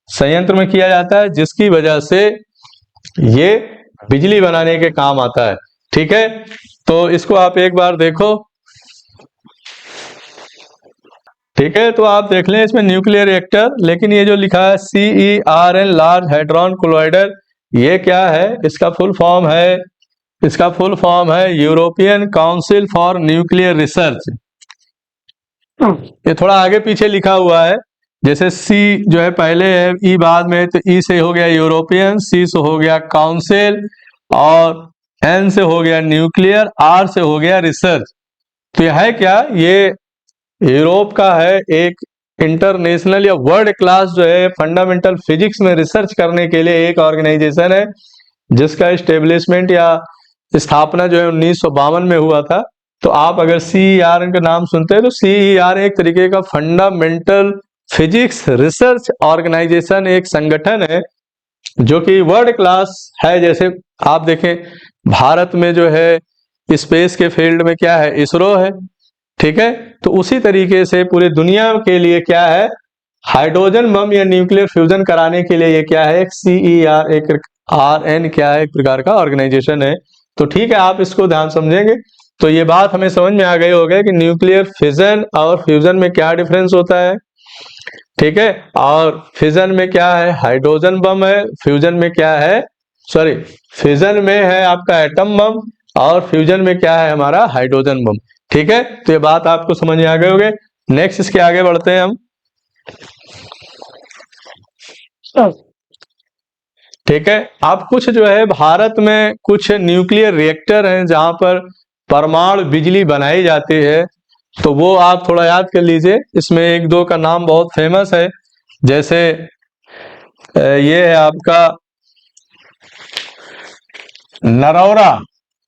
संयंत्र में किया जाता है, जिसकी वजह से ये बिजली बनाने के काम आता है, ठीक है। तो इसको आप एक बार देखो, ठीक है। तो आप देख लें इसमें न्यूक्लियर रिएक्टर, लेकिन ये जो लिखा है CERN लार्ज हैड्रॉन कोलाइडर, ये क्या है, इसका फुल फॉर्म है, इसका फुल फॉर्म है European council for nuclear research. ये थोड़ा आगे पीछे लिखा हुआ है, जैसे सी जो है पहले है, ई बाद में, तो ई से हो गया यूरोपियन, सी से हो गया काउंसिल, और एन से हो गया न्यूक्लियर, आर से हो गया रिसर्च। तो यह है क्या, ये यूरोप का है एक इंटरनेशनल या वर्ल्ड क्लास जो है फंडामेंटल फिजिक्स में रिसर्च करने के लिए एक ऑर्गेनाइजेशन है, जिसका स्टेब्लिशमेंट या स्थापना जो है 1952 में हुआ था। तो आप अगर CERN का नाम सुनते हैं तो CERN एक तरीके का फंडामेंटल फिजिक्स रिसर्च ऑर्गेनाइजेशन, एक संगठन है जो कि वर्ल्ड क्लास है। जैसे आप देखें भारत में जो है स्पेस के फील्ड में क्या है, इसरो है, ठीक है। तो उसी तरीके से पूरी दुनिया के लिए क्या है, हाइड्रोजन बम या न्यूक्लियर फ्यूजन कराने के लिए ये क्या है, एक CER, एक RN क्या है, एक प्रकार का ऑर्गेनाइजेशन है। तो ठीक है, आप इसको ध्यान समझेंगे तो ये बात हमें समझ में आ गई होगी कि न्यूक्लियर फिजन और फ्यूजन में क्या डिफरेंस होता है, ठीक है। और फिजन में क्या है, हाइड्रोजन बम है, फ्यूजन में क्या है, सॉरी, फिजन में है आपका एटम बम, और फ्यूजन में क्या है हमारा हाइड्रोजन बम, ठीक है। तो ये बात आपको समझ में आ गए होंगे। नेक्स्ट इसके आगे बढ़ते हैं हम, ठीक है। आप कुछ जो है भारत में कुछ न्यूक्लियर रिएक्टर हैं जहां पर परमाणु बिजली बनाई जाती है, तो वो आप थोड़ा याद कर लीजिए। इसमें एक दो का नाम बहुत फेमस है, जैसे ये है आपका नरौरा,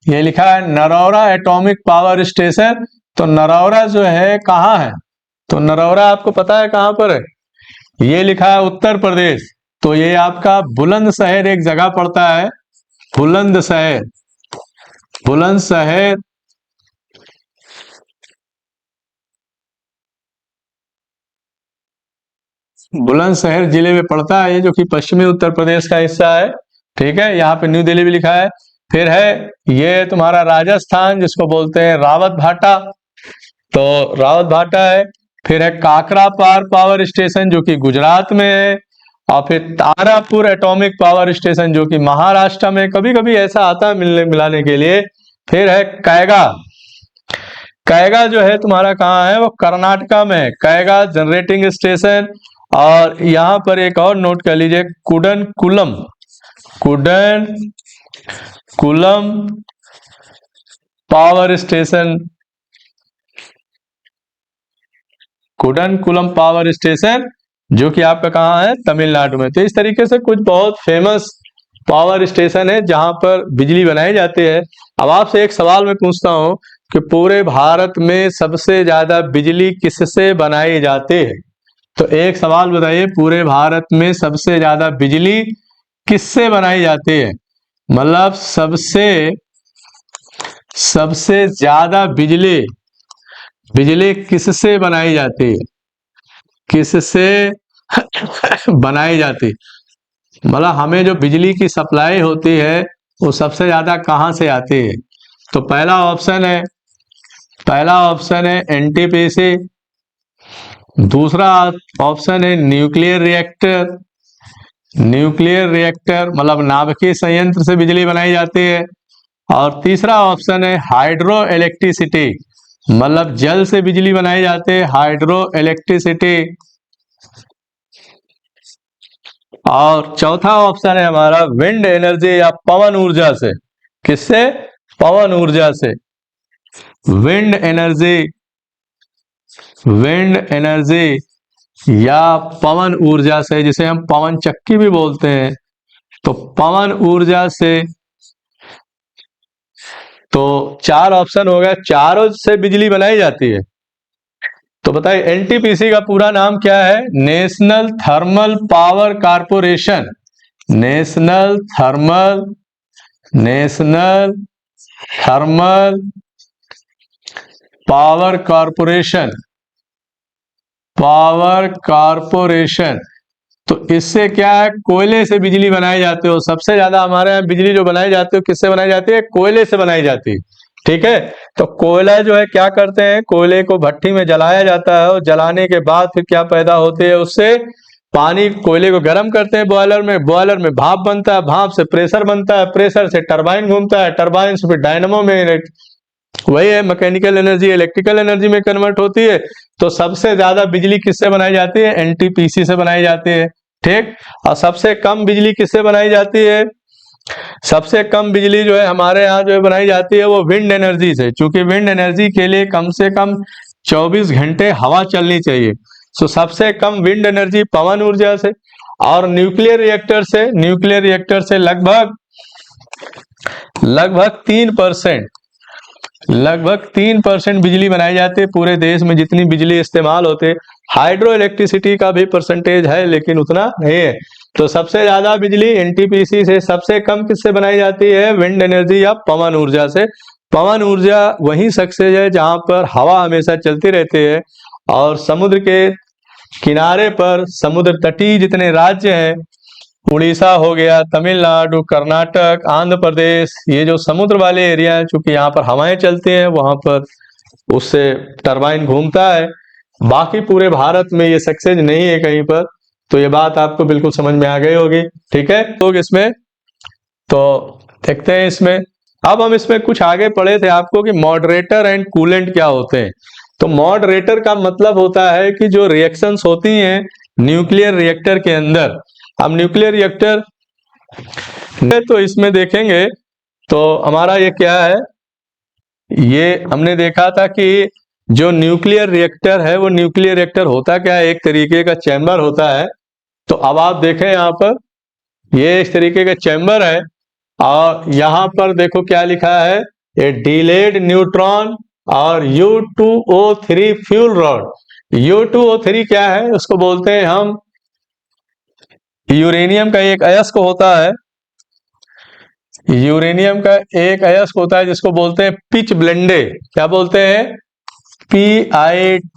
ये लिखा है नरौरा एटॉमिक पावर स्टेशन। तो नरौरा जो है कहाँ है, तो नरौरा आपको पता है कहाँ पर है, ये लिखा है उत्तर प्रदेश। तो ये आपका बुलंदशहर एक जगह पड़ता है, बुलंदशहर, बुलंदशहर बुलंदशहर जिले में पड़ता है, ये जो कि पश्चिमी उत्तर प्रदेश का हिस्सा है, ठीक है। यहाँ पे न्यू दिल्ली भी लिखा है। फिर है ये तुम्हारा राजस्थान, जिसको बोलते हैं रावत भाटा, तो रावत भाटा है। फिर है काकरा पावर स्टेशन जो कि गुजरात में है, और फिर तारापुर एटॉमिक पावर स्टेशन जो कि महाराष्ट्र में, कभी कभी ऐसा आता है मिलने मिलाने के लिए। फिर है कैगा, कैगा जो है तुम्हारा कहाँ है, वो कर्नाटका में है, कैगा जनरेटिंग स्टेशन। और यहाँ पर एक और नोट कर लीजिए, Kudankulam, Kudankulam power station, Kudankulam power station जो कि आपका कहाँ है, तमिलनाडु में। तो इस तरीके से कुछ बहुत फेमस पावर स्टेशन है जहां पर बिजली बनाई जाती है। अब आपसे एक सवाल मैं पूछता हूं कि पूरे भारत में सबसे ज्यादा बिजली किससे बनाई जाती है, तो एक सवाल बताइए, पूरे भारत में सबसे ज्यादा बिजली किससे बनाई जाती है, मतलब सबसे ज्यादा बिजली किससे बनाई जाती है, किससे बनाई जाती, मतलब हमें जो बिजली की सप्लाई होती है वो सबसे ज्यादा कहाँ से आती है? तो पहला ऑप्शन है एनटीपीसी, दूसरा ऑप्शन है न्यूक्लियर रिएक्टर मतलब नाभिकीय संयंत्र से बिजली बनाई जाती है, और तीसरा ऑप्शन है हाइड्रो इलेक्ट्रिसिटी, मतलब जल से बिजली बनाई जाती है, हाइड्रो इलेक्ट्रिसिटी। और चौथा ऑप्शन है हमारा विंड एनर्जी या पवन ऊर्जा से। किससे? पवन ऊर्जा से। विंड एनर्जी या पवन ऊर्जा से, जिसे हम पवन चक्की भी बोलते हैं। तो पवन ऊर्जा से तो चार ऑप्शन हो गया, चारों से बिजली बनाई जाती है। तो बताइए एनटीपीसी का पूरा नाम क्या है? National thermal power corporation. National thermal power corporation. तो इससे क्या है, कोयले से बिजली बनाई जाती है। सबसे ज्यादा हमारे यहाँ बिजली जो बनाई जाती है किससे बनाई जाती है? कोयले से बनाई जाती है। ठीक है, तो कोयला जो है क्या करते हैं, कोयले को भट्टी में जलाया जाता है और जलाने के बाद फिर क्या पैदा होती है, उससे पानी, कोयले को गर्म करते हैं बॉयलर में भाप बनता है, भाप से प्रेशर बनता है, प्रेशर से टरबाइन घूमता है, टरबाइन से फिर डायनेमो में, वही है मैकेनिकल एनर्जी इलेक्ट्रिकल एनर्जी में कन्वर्ट होती है। तो सबसे ज्यादा बिजली किससे बनाई जाती है? एनटीपीसी से बनाई जाती है। ठीक, और सबसे कम बिजली किससे बनाई जाती है? सबसे कम बिजली जो है हमारे यहाँ जो है बनाई जाती है वो विंड एनर्जी से, क्योंकि विंड एनर्जी के लिए कम से कम 24 घंटे हवा चलनी चाहिए। सो सबसे कम विंड एनर्जी पवन ऊर्जा से, और न्यूक्लियर रिएक्टर से लगभग 3% बिजली बनाई जाती है पूरे देश में, जितनी बिजली इस्तेमाल होते है। हाइड्रो इलेक्ट्रिसिटी का भी परसेंटेज है लेकिन उतना नहीं है। तो सबसे ज्यादा बिजली एनटीपीसी से, सबसे कम किससे बनाई जाती है? विंड एनर्जी या पवन ऊर्जा से। पवन ऊर्जा वही सक्सेस है जहां पर हवा हमेशा चलती रहती है, और समुद्र के किनारे पर समुद्र तटीय जितने राज्य हैं, उड़ीसा हो गया, तमिलनाडु, कर्नाटक, आंध्र प्रदेश, ये जो समुद्र वाले एरिया है, चूंकि यहाँ पर हवाएं चलती हैं, वहां पर उससे टरबाइन घूमता है। बाकी पूरे भारत में ये सक्सेस नहीं है कहीं पर। तो ये बात आपको बिल्कुल समझ में आ गई होगी। ठीक है, तो इसमें तो देखते हैं इसमें, अब हम इसमें कुछ आगे पढ़े थे आपको कि मॉडरेटर एंड कूलेंट क्या होते हैं। तो मॉडरेटर का मतलब होता है कि जो रिएक्शंस होती हैं न्यूक्लियर रिएक्टर के अंदर। हम न्यूक्लियर रिएक्टर तो इसमें देखेंगे तो हमारा ये क्या है, ये हमने देखा था कि जो न्यूक्लियर रिएक्टर है वो न्यूक्लियर रिएक्टर होता क्या है, एक तरीके का चैम्बर होता है। तो अब आप देखें यहाँ पर ये इस तरीके का चैम्बर है, और यहाँ पर देखो क्या लिखा है, ए डिलेड न्यूट्रॉन और U2O3 फ्यूल रॉड। U2O3 क्या है, उसको बोलते हैं हम यूरेनियम का एक अयस्क होता है, यूरेनियम का एक अयस्क होता है जिसको बोलते हैं पिच ब्लेंडे। क्या बोलते हैं? PITCHBLENDA।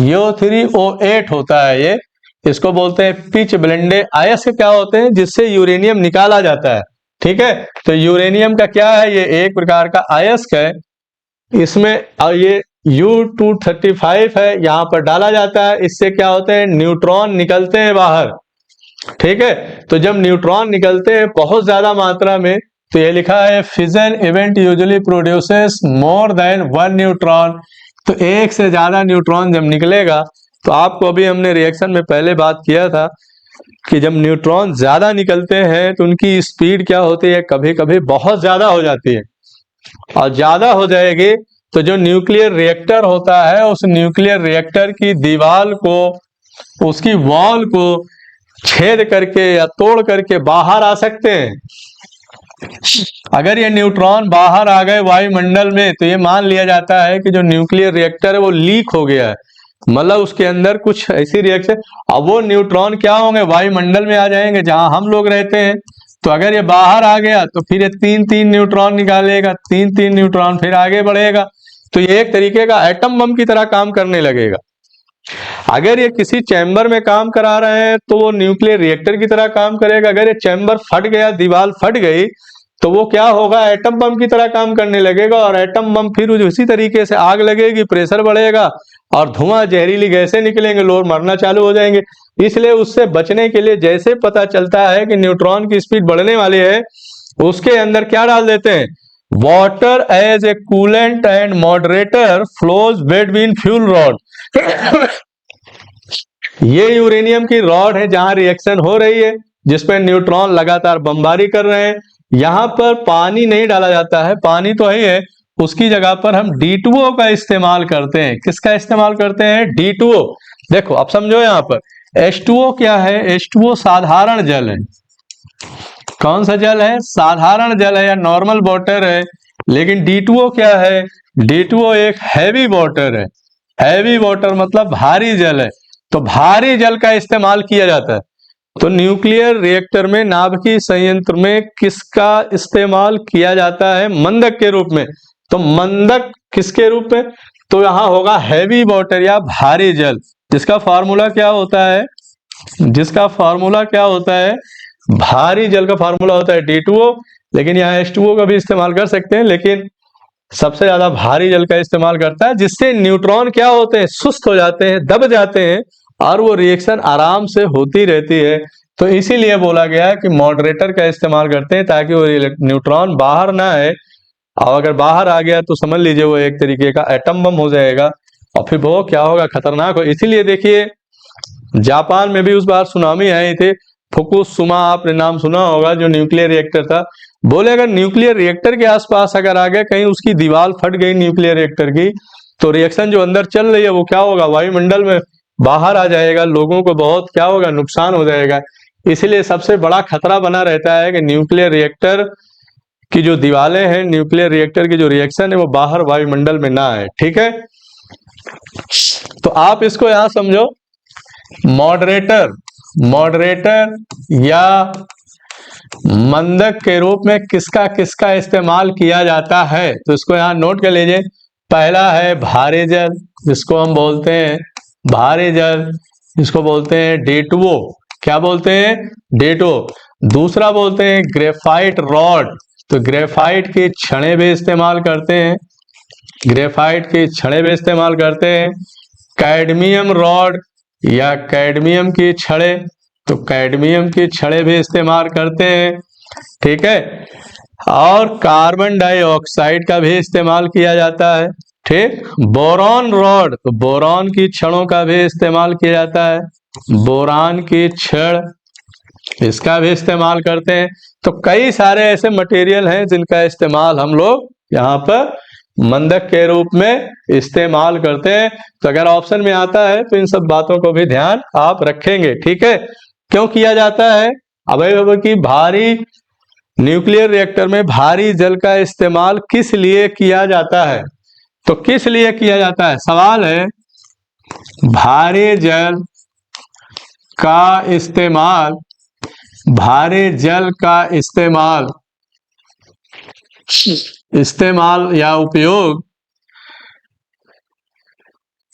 U3O8 होता है ये, इसको बोलते हैं पिच ब्लेंडे। अयस्क क्या होते हैं जिससे यूरेनियम निकाला जाता है। ठीक है, तो यूरेनियम का क्या है, ये एक प्रकार का अयस्क है। इसमें ये U235 है, यहाँ पर डाला जाता है। इससे क्या होते हैं, न्यूट्रॉन निकलते हैं बाहर। ठीक है, तो जब न्यूट्रॉन निकलते हैं बहुत ज्यादा मात्रा में, तो ये लिखा है fission event usually produces more than 1 neutron. तो एक से ज्यादा न्यूट्रॉन जब निकलेगा, तो आपको अभी हमने रिएक्शन में पहले बात किया था कि जब न्यूट्रॉन ज्यादा निकलते हैं तो उनकी स्पीड क्या होती है, कभी कभी बहुत ज्यादा हो जाती है, और ज्यादा हो जाएगी तो जो न्यूक्लियर रिएक्टर होता है उस न्यूक्लियर रिएक्टर की दीवार को, उसकी वॉल को छेद करके या तोड़ करके बाहर आ सकते हैं। अगर ये न्यूट्रॉन बाहर आ गए वायुमंडल में, तो ये मान लिया जाता है कि जो न्यूक्लियर रिएक्टर है वो लीक हो गया है, मतलब उसके अंदर कुछ ऐसी रिएक्शन। अब वो न्यूट्रॉन क्या होंगे, वायुमंडल में आ जाएंगे जहां हम लोग रहते हैं। तो अगर ये बाहर आ गया तो फिर ये 3-3 न्यूट्रॉन निकालेगा, 3-3 न्यूट्रॉन फिर आगे बढ़ेगा। तो ये एक तरीके का एटम बम की तरह काम करने लगेगा। अगर ये किसी चैम्बर में काम करा रहे हैं तो वो न्यूक्लियर रिएक्टर की तरह काम करेगा। अगर ये चैम्बर फट गया, दीवार फट गई, तो वो क्या होगा, एटम बम की तरह काम करने लगेगा। और एटम बम फिर उसी तरीके से आग लगेगी, प्रेशर बढ़ेगा और धुआं, जहरीली गैसें निकलेंगे, लोग मरना चालू हो जाएंगे। इसलिए उससे बचने के लिए जैसे पता चलता है कि न्यूट्रॉन की स्पीड बढ़ने वाली है, उसके अंदर क्या डाल देते हैं, water as a coolant and moderator flows between fuel rod. ये यूरेनियम की रॉड है जहां रिएक्शन हो रही है, जिसपे न्यूट्रॉन लगातार बमबारी कर रहे हैं। यहां पर पानी नहीं डाला जाता है, पानी तो ही है, उसकी जगह पर हम D2O का इस्तेमाल करते हैं। किसका इस्तेमाल करते हैं, D2O। देखो अब समझो, यहां पर H2O क्या है, H2O साधारण जल है। कौन सा जल है, साधारण जल है या नॉर्मल वाटर है। लेकिन D2O क्या है, D2O एक हैवी वाटर है। हैवी वाटर मतलब भारी जल है। तो भारी जल का इस्तेमाल किया जाता है। तो न्यूक्लियर रिएक्टर में, नाभिकीय संयंत्र में किसका इस्तेमाल किया जाता है, मंदक के रूप में। तो मंदक किसके रूप में, तो यहां होगा हैवी वाटर या भारी जल, जिसका फॉर्मूला क्या होता है, जिसका फॉर्मूला क्या होता है, भारी जल का फॉर्मूला होता है D2O। लेकिन यहाँ H2O का भी इस्तेमाल कर सकते हैं, लेकिन सबसे ज्यादा भारी जल का इस्तेमाल करता है, जिससे न्यूट्रॉन क्या होते हैं, सुस्त हो जाते हैं, दब जाते हैं और वो रिएक्शन आराम से होती रहती है। तो इसीलिए बोला गया है कि मॉडरेटर का इस्तेमाल करते हैं, ताकि वो न्यूट्रॉन बाहर ना आए। और अगर बाहर आ गया तो समझ लीजिए वो एक तरीके का एटम बम हो जाएगा, और फिर वो क्या होगा, खतरनाक हो। इसीलिए देखिए, जापान में भी उस बार सुनामी आई थी, फुकुशिमा, आपने नाम सुना होगा, जो न्यूक्लियर रिएक्टर था। बोले अगर न्यूक्लियर रिएक्टर के आसपास अगर आ गया, कहीं उसकी दीवार फट गई न्यूक्लियर रिएक्टर की, तो रिएक्शन जो अंदर चल रही है वो क्या होगा, वायुमंडल में बाहर आ जाएगा, लोगों को बहुत क्या होगा, नुकसान हो जाएगा। इसलिए सबसे बड़ा खतरा बना रहता है कि न्यूक्लियर रिएक्टर की जो दीवारें हैं, न्यूक्लियर रिएक्टर की जो रिएक्शन है, वो बाहर वायुमंडल में ना आए। ठीक है, तो आप इसको यहां समझो, मॉडरेटर, मॉडरेटर या मंदक के रूप में किसका किसका इस्तेमाल किया जाता है, तो इसको यहां नोट कर लीजिए। पहला है भारी जल, जिसको हम बोलते हैं भारी जल, जिसको बोलते हैं D2O। क्या बोलते हैं, D2O। दूसरा बोलते हैं ग्रेफाइट रॉड, तो ग्रेफाइट की छड़ें भी इस्तेमाल करते हैं, ग्रेफाइट की छड़ें भी इस्तेमाल करते हैं। कैडमियम रॉड या कैडमियम की छड़ें, तो कैडमियम की छड़ें भी इस्तेमाल करते हैं। ठीक है, और कार्बन डाइऑक्साइड का भी इस्तेमाल किया जाता है। ठीक, बोरॉन रॉड, तो बोरॉन की छड़ों का भी इस्तेमाल किया जाता है, बोरान की छड़, इसका भी इस्तेमाल करते हैं। तो कई सारे ऐसे मटेरियल हैं जिनका इस्तेमाल हम लोग यहाँ पर मंदक के रूप में इस्तेमाल करते हैं। तो अगर ऑप्शन में आता है तो इन सब बातों को भी ध्यान आप रखेंगे। ठीक है, क्यों किया जाता है, अब कि भारी न्यूक्लियर रिएक्टर में भारी जल का इस्तेमाल किस लिए किया जाता है, तो किस लिए किया जाता है, सवाल है। भारी जल का इस्तेमाल, भारी जल का इस्तेमाल या उपयोग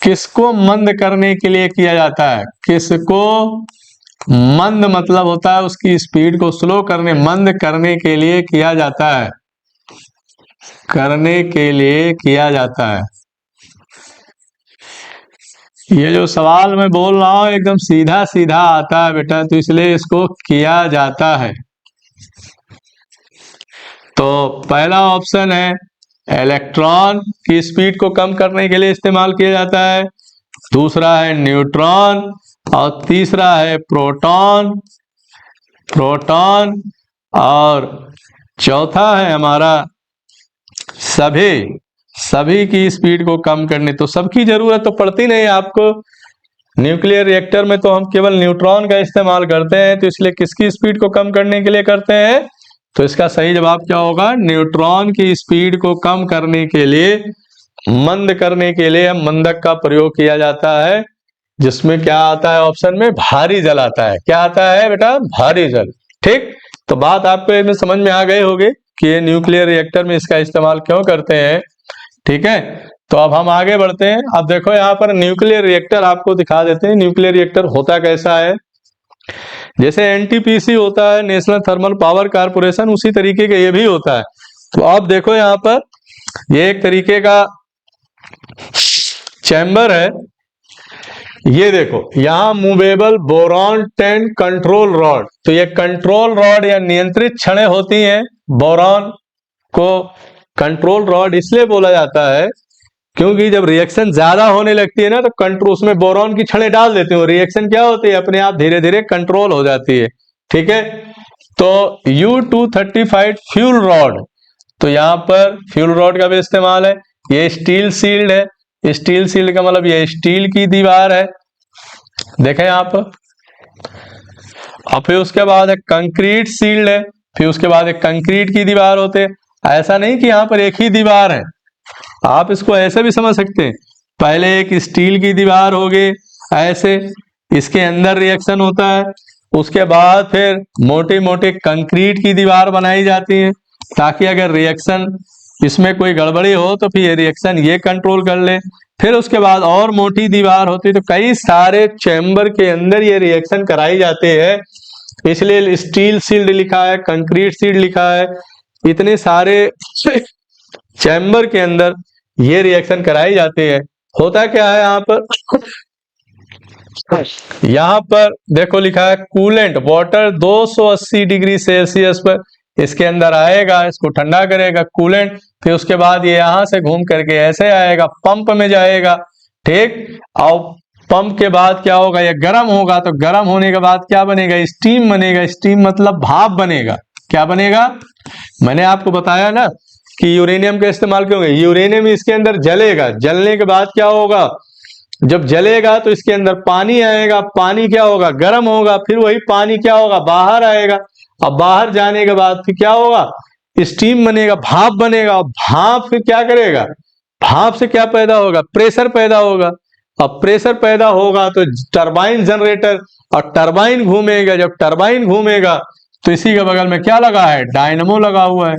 किसको मंद करने के लिए किया जाता है, किसको मंद मतलब होता है उसकी स्पीड को स्लो करने, मंद करने के लिए किया जाता है, करने के लिए किया जाता है। ये जो सवाल मैं बोल रहा हूं एकदम सीधा सीधा आता है बेटा, तो इसलिए इसको किया जाता है। तो पहला ऑप्शन है इलेक्ट्रॉन की स्पीड को कम करने के लिए इस्तेमाल किया जाता है, दूसरा है न्यूट्रॉन, और तीसरा है प्रोटॉन, प्रोटॉन, और चौथा है हमारा सभी की स्पीड को कम करने। तो सबकी जरूरत तो पड़ती नहीं आपको, न्यूक्लियर रिएक्टर में तो हम केवल न्यूट्रॉन का इस्तेमाल करते हैं, तो इसलिए किसकी स्पीड को कम करने के लिए करते हैं, तो इसका सही जवाब क्या होगा, न्यूट्रॉन की स्पीड को कम करने के लिए, मंद करने के लिए मंदक का प्रयोग किया जाता है, जिसमें क्या आता है ऑप्शन में, भारी जल आता है। क्या आता है बेटा, भारी जल। ठीक, तो बात आपको एकदम समझ में आ गई होगी कि ये न्यूक्लियर रिएक्टर में इसका इस्तेमाल क्यों करते हैं। ठीक है, तो अब हम आगे बढ़ते हैं। अब देखो यहाँ पर न्यूक्लियर रिएक्टर आपको दिखा देते हैं, न्यूक्लियर रिएक्टर होता कैसा है। जैसे एनटीपीसी होता है, नेशनल थर्मल पावर कारपोरेशन, उसी तरीके का ये भी होता है। तो आप देखो यहाँ पर ये एक तरीके का चैम्बर है। ये देखो यहाँ मूवेबल बोरॉन 10 कंट्रोल रॉड। तो ये कंट्रोल रॉड या नियंत्रित छड़ें होती हैं। बोरॉन को कंट्रोल रॉड इसलिए बोला जाता है क्योंकि जब रिएक्शन ज्यादा होने लगती है ना, तो कंट्रोल उसमें बोरॉन की छड़ें डाल देते हो, रिएक्शन क्या होती है, अपने आप धीरे धीरे कंट्रोल हो जाती है। ठीक है। तो U-235 फ्यूल रॉड, तो यहाँ पर फ्यूल रॉड का भी इस्तेमाल है। ये स्टील सील्ड है। स्टील सील्ड का मतलब ये स्टील की दीवार है, देखें आप। और फिर उसके बाद एक कंक्रीट सील्ड है, फिर उसके बाद एक कंक्रीट की दीवार होते हैं। ऐसा नहीं कि यहाँ पर एक ही दीवार है, आप इसको ऐसे भी समझ सकते हैं। पहले एक स्टील की दीवार होगी ऐसे, इसके अंदर रिएक्शन होता है, उसके बाद फिर मोटे मोटे कंक्रीट की दीवार बनाई जाती है ताकि अगर रिएक्शन इसमें कोई गड़बड़ी हो तो फिर ये रिएक्शन ये कंट्रोल कर ले। फिर उसके बाद और मोटी दीवार होती है। तो कई सारे चैम्बर के अंदर ये रिएक्शन कराई जाते हैं, इसलिए स्टील सील्ड लिखा है, कंक्रीट सील्ड लिखा है। इतने सारे चैम्बर के अंदर ये रिएक्शन कराई जाती है। होता क्या है यहाँ पर, यहाँ पर देखो लिखा है कूलेंट वाटर 280 डिग्री सेल्सियस पर इसके अंदर आएगा, इसको ठंडा करेगा कूलेंट। फिर उसके बाद ये यहाँ से घूम करके ऐसे आएगा, पंप में जाएगा। ठीक। और पंप के बाद क्या होगा, ये गर्म होगा, तो गर्म होने के बाद क्या बनेगा, स्टीम बनेगा। स्टीम मतलब भाप बनेगा। क्या बनेगा, मैंने आपको बताया ना कि यूरेनियम का इस्तेमाल क्यों है। यूरेनियम इसके अंदर जलेगा, जलने के बाद क्या होगा, जब जलेगा तो इसके अंदर पानी आएगा, पानी क्या होगा, गर्म होगा, फिर वही पानी क्या होगा, बाहर आएगा। अब बाहर जाने के बाद फिर क्या होगा, स्टीम बनेगा, भाप बनेगा। भाप फिर क्या करेगा, भाप से क्या पैदा होगा, प्रेशर पैदा होगा। अब प्रेशर पैदा होगा तो टरबाइन जनरेटर, और टरबाइन घूमेगा। जब टरबाइन घूमेगा तो इसी के बगल में क्या लगा है, डायनमो लगा हुआ है।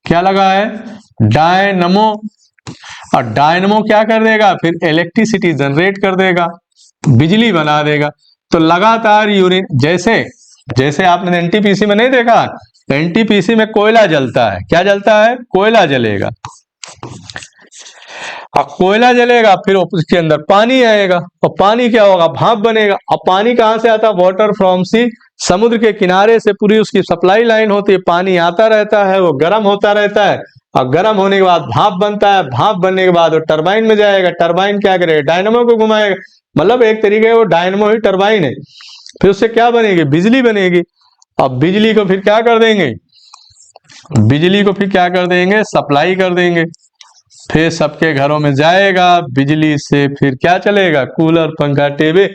क्या लगा है, डायनमो। और डायनमो क्या कर देगा, फिर इलेक्ट्रिसिटी जनरेट कर देगा, बिजली बना देगा। तो लगातार यूरेन, जैसे जैसे आपने एनटीपीसी में नहीं देखा, एनटीपीसी में कोयला जलता है। क्या जलता है, कोयला जलेगा। अब कोयला जलेगा, फिर उसके अंदर पानी आएगा, और पानी क्या होगा, भाप बनेगा। अब पानी कहां से आता है, वाटर फ्रॉम सी, समुद्र के किनारे से पूरी उसकी सप्लाई लाइन होती है। पानी आता रहता है, वो गर्म होता रहता है, और गर्म होने के बाद भाप बनता है। भाप बनने के बाद वो टरबाइन में जाएगा। टरबाइन क्या करेगा, डायनमो को घुमाएगा। मतलब एक तरीके वो डायनमो ही टरबाइन है। फिर उससे क्या बनेगी, बिजली बनेगी। अब बिजली को फिर क्या कर देंगे, बिजली को फिर क्या कर देंगे, सप्लाई कर देंगे। फिर सबके घरों में जाएगा, बिजली से फिर क्या चलेगा, कूलर, पंखा, टीवी,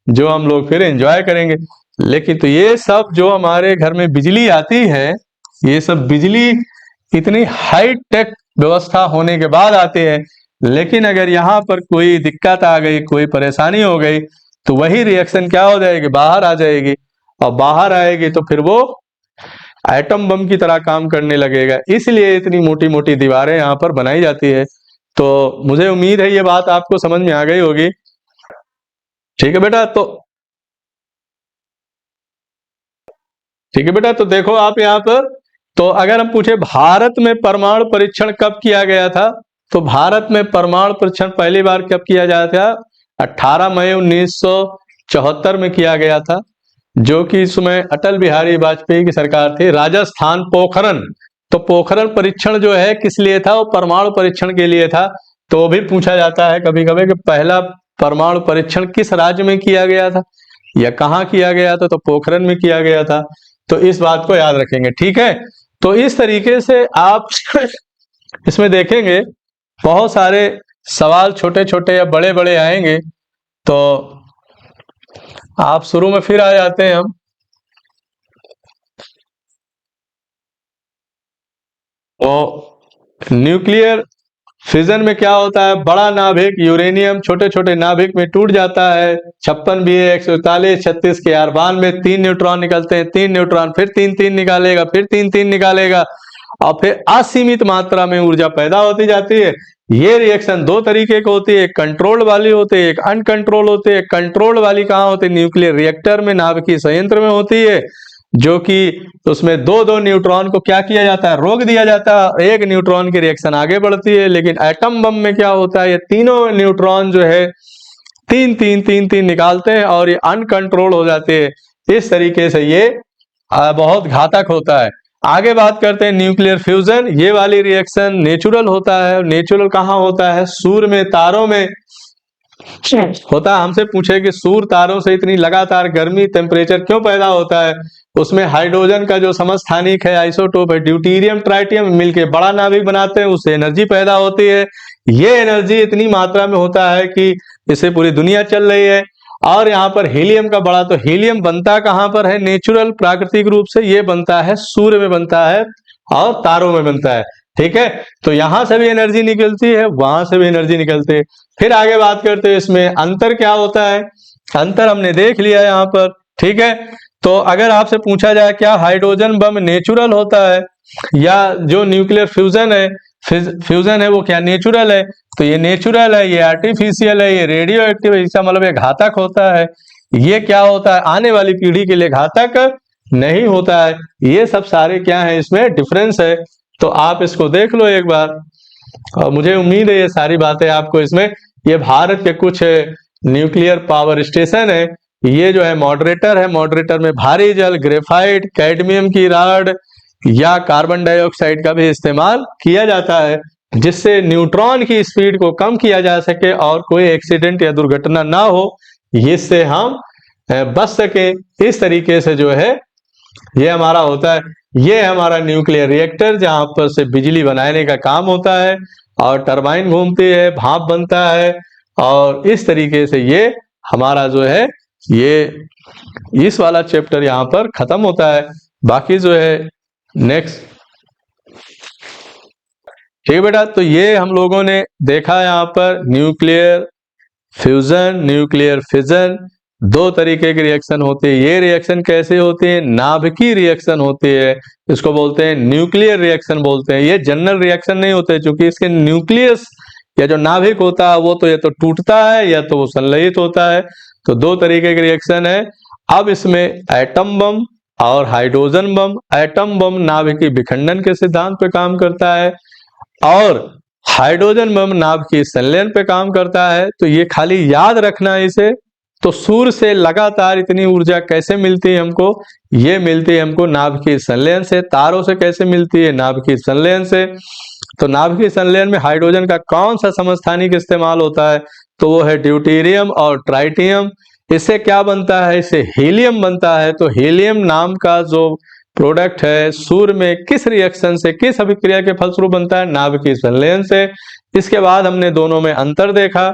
जो हम लोग फिर एंजॉय करेंगे। लेकिन तो ये सब जो हमारे घर में बिजली आती है, ये सब बिजली इतनी हाई टेक व्यवस्था होने के बाद आते हैं। लेकिन अगर यहाँ पर कोई दिक्कत आ गई, कोई परेशानी हो गई, तो वही रिएक्शन क्या हो जाएगी, बाहर आ जाएगी। और बाहर आएगी तो फिर वो एटम बम की तरह काम करने लगेगा। इसलिए इतनी मोटी मोटी दीवारें यहाँ पर बनाई जाती है। तो मुझे उम्मीद है ये बात आपको समझ में आ गई होगी। ठीक है बेटा, तो ठीक है बेटा, तो देखो आप यहाँ पर, तो अगर हम पूछे भारत में परमाणु परीक्षण कब किया गया था, तो भारत में परमाणु परीक्षण पहली बार कब किया गया था, 18 मई 1974 में किया गया था, जो कि इस समय अटल बिहारी वाजपेयी की सरकार थी। राजस्थान, पोखरण। तो पोखरण परीक्षण जो है किस लिए था, वो परमाणु परीक्षण के लिए था। तो वो भी पूछा जाता है कभी कभी कि पहला परमाणु परीक्षण किस राज्य में किया गया था या कहाँ किया गया था, तो पोखरण में किया गया था। तो इस बात को याद रखेंगे। ठीक है। तो इस तरीके से आप इसमें देखेंगे बहुत सारे सवाल छोटे छोटे या बड़े बड़े आएंगे। तो आप शुरू में फिर आ जाते हैं हम, तो न्यूक्लियर फिजन में क्या होता है, बड़ा नाभिक यूरेनियम छोटे छोटे नाभिक में टूट जाता है। 56 BA 141 36 के R92 में 3 न्यूट्रॉन निकलते हैं। 3 न्यूट्रॉन फिर 3 3 निकालेगा, फिर 3 3 निकालेगा, और फिर असीमित मात्रा में ऊर्जा पैदा होती जाती है। ये रिएक्शन दो तरीके की होती है, एक कंट्रोल्ड वाली होती है, एक अनकंट्रोल होती है। कंट्रोल्ड वाली कहाँ होती है? न्यूक्लियर रिएक्टर में, नाभिकीय संयंत्र में होती है, जो कि उसमें दो दो न्यूट्रॉन को क्या किया जाता है? रोक दिया जाता है, एक न्यूट्रॉन की रिएक्शन आगे बढ़ती है। लेकिन एटम बम में क्या होता है? ये तीनों न्यूट्रॉन जो है तीन तीन तीन तीन निकालते हैं और ये अनकंट्रोल हो जाते हैं। इस तरीके से ये बहुत घातक होता है। आगे बात करते हैं न्यूक्लियर फ्यूजन। ये वाली रिएक्शन नेचुरल होता है। नेचुरल कहाँ होता है? सूर्य में, तारों में होता है। हमसे पूछे कि सूर्य तारों से इतनी लगातार गर्मी, टेम्परेचर क्यों पैदा होता है? उसमें हाइड्रोजन का जो समस्थानिक है, आइसोटोप है, ड्यूटेरियम ट्राइटियम मिलके बड़ा नाभिक बनाते हैं, उससे एनर्जी पैदा होती है। ये एनर्जी इतनी मात्रा में होता है कि इससे पूरी दुनिया चल रही है। और यहाँ पर हीलियम का बड़ा, तो हीलियम बनता कहाँ पर है? नेचुरल, प्राकृतिक रूप से ये बनता है सूर्य में बनता है और तारों में बनता है। ठीक है, तो यहां से भी एनर्जी निकलती है, वहां से भी एनर्जी निकलती है। फिर आगे बात करते हैं इसमें अंतर क्या होता है। अंतर हमने देख लिया यहाँ पर। ठीक है, तो अगर आपसे पूछा जाए क्या हाइड्रोजन बम नेचुरल होता है या जो न्यूक्लियर फ्यूजन है वो क्या नेचुरल है? तो ये नेचुरल है, ये आर्टिफिशियल है, ये रेडियो एक्टिव है। इसका मतलब ये घातक होता है। ये क्या होता है? आने वाली पीढ़ी के लिए घातक नहीं होता है। ये सब सारे क्या है, इसमें डिफरेंस है। तो आप इसको देख लो एक बार, और मुझे उम्मीद है ये सारी बातें आपको इसमें, ये भारत के कुछ न्यूक्लियर पावर स्टेशन है। ये जो है मॉडरेटर है, मॉडरेटर में भारी जल, ग्रेफाइट, कैडमियम की राड या कार्बन डाइऑक्साइड का भी इस्तेमाल किया जाता है, जिससे न्यूट्रॉन की स्पीड को कम किया जा सके और कोई एक्सीडेंट या दुर्घटना ना हो, इससे हम बच सके। इस तरीके से जो है ये हमारा होता है। ये हमारा न्यूक्लियर रिएक्टर, जहां पर से बिजली बनाने का काम होता है और टरबाइन घूमती है, भाप बनता है, और इस तरीके से ये हमारा जो है ये इस वाला चैप्टर यहाँ पर खत्म होता है। बाकी जो है नेक्स्ट। ठीक है बेटा, तो ये हम लोगों ने देखा यहाँ पर न्यूक्लियर फ्यूजन, न्यूक्लियर फिजन, दो तरीके की रिएक्शन होती है। ये रिएक्शन कैसे होती है? नाभिकीय रिएक्शन होती है, इसको बोलते हैं न्यूक्लियर रिएक्शन बोलते हैं। ये जनरल रिएक्शन नहीं होते, क्योंकि इसके न्यूक्लियस या जो नाभिक होता है वो तो या तो टूटता है या तो वो संलयित होता है। तो दो तरीके की रिएक्शन है। अब इसमें एटम बम और हाइड्रोजन बम। एटम बम नाभिकीय विखंडन के सिद्धांत पे काम करता है और हाइड्रोजन बम नाभिकीय संलयन पे काम करता है। तो ये खाली याद रखना है इसे। तो सूर्य से लगातार इतनी ऊर्जा कैसे मिलती है हमको? ये मिलती है हमको नाभिकीय संलयन से। तारों से कैसे मिलती है? नाभिकीय संलयन से। तो नाभिकीय संलयन में हाइड्रोजन का कौन सा समस्थानिक इस्तेमाल होता है? तो वो है ड्यूटेरियम और ट्राइटियम। इससे क्या बनता है? इससे हीलियम बनता है। तो हीलियम नाम का जो प्रोडक्ट है सूर्य में किस रिएक्शन से, किस अभिक्रिया के फलस्वरूप बनता है? नाभिकीय संलयन से। इसके बाद हमने दोनों में अंतर देखा।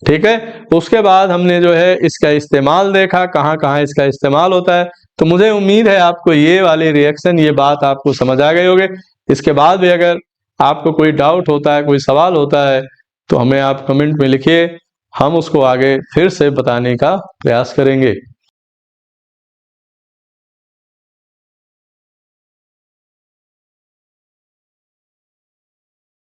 ठीक है, उसके बाद हमने जो है इसका इस्तेमाल देखा, कहाँ कहाँ इसका इस्तेमाल होता है। तो मुझे उम्मीद है आपको ये वाली रिएक्शन, ये बात आपको समझ आ गई होगी। इसके बाद भी अगर आपको कोई डाउट होता है, कोई सवाल होता है, तो हमें आप कमेंट में लिखिए, हम उसको आगे फिर से बताने का प्रयास करेंगे।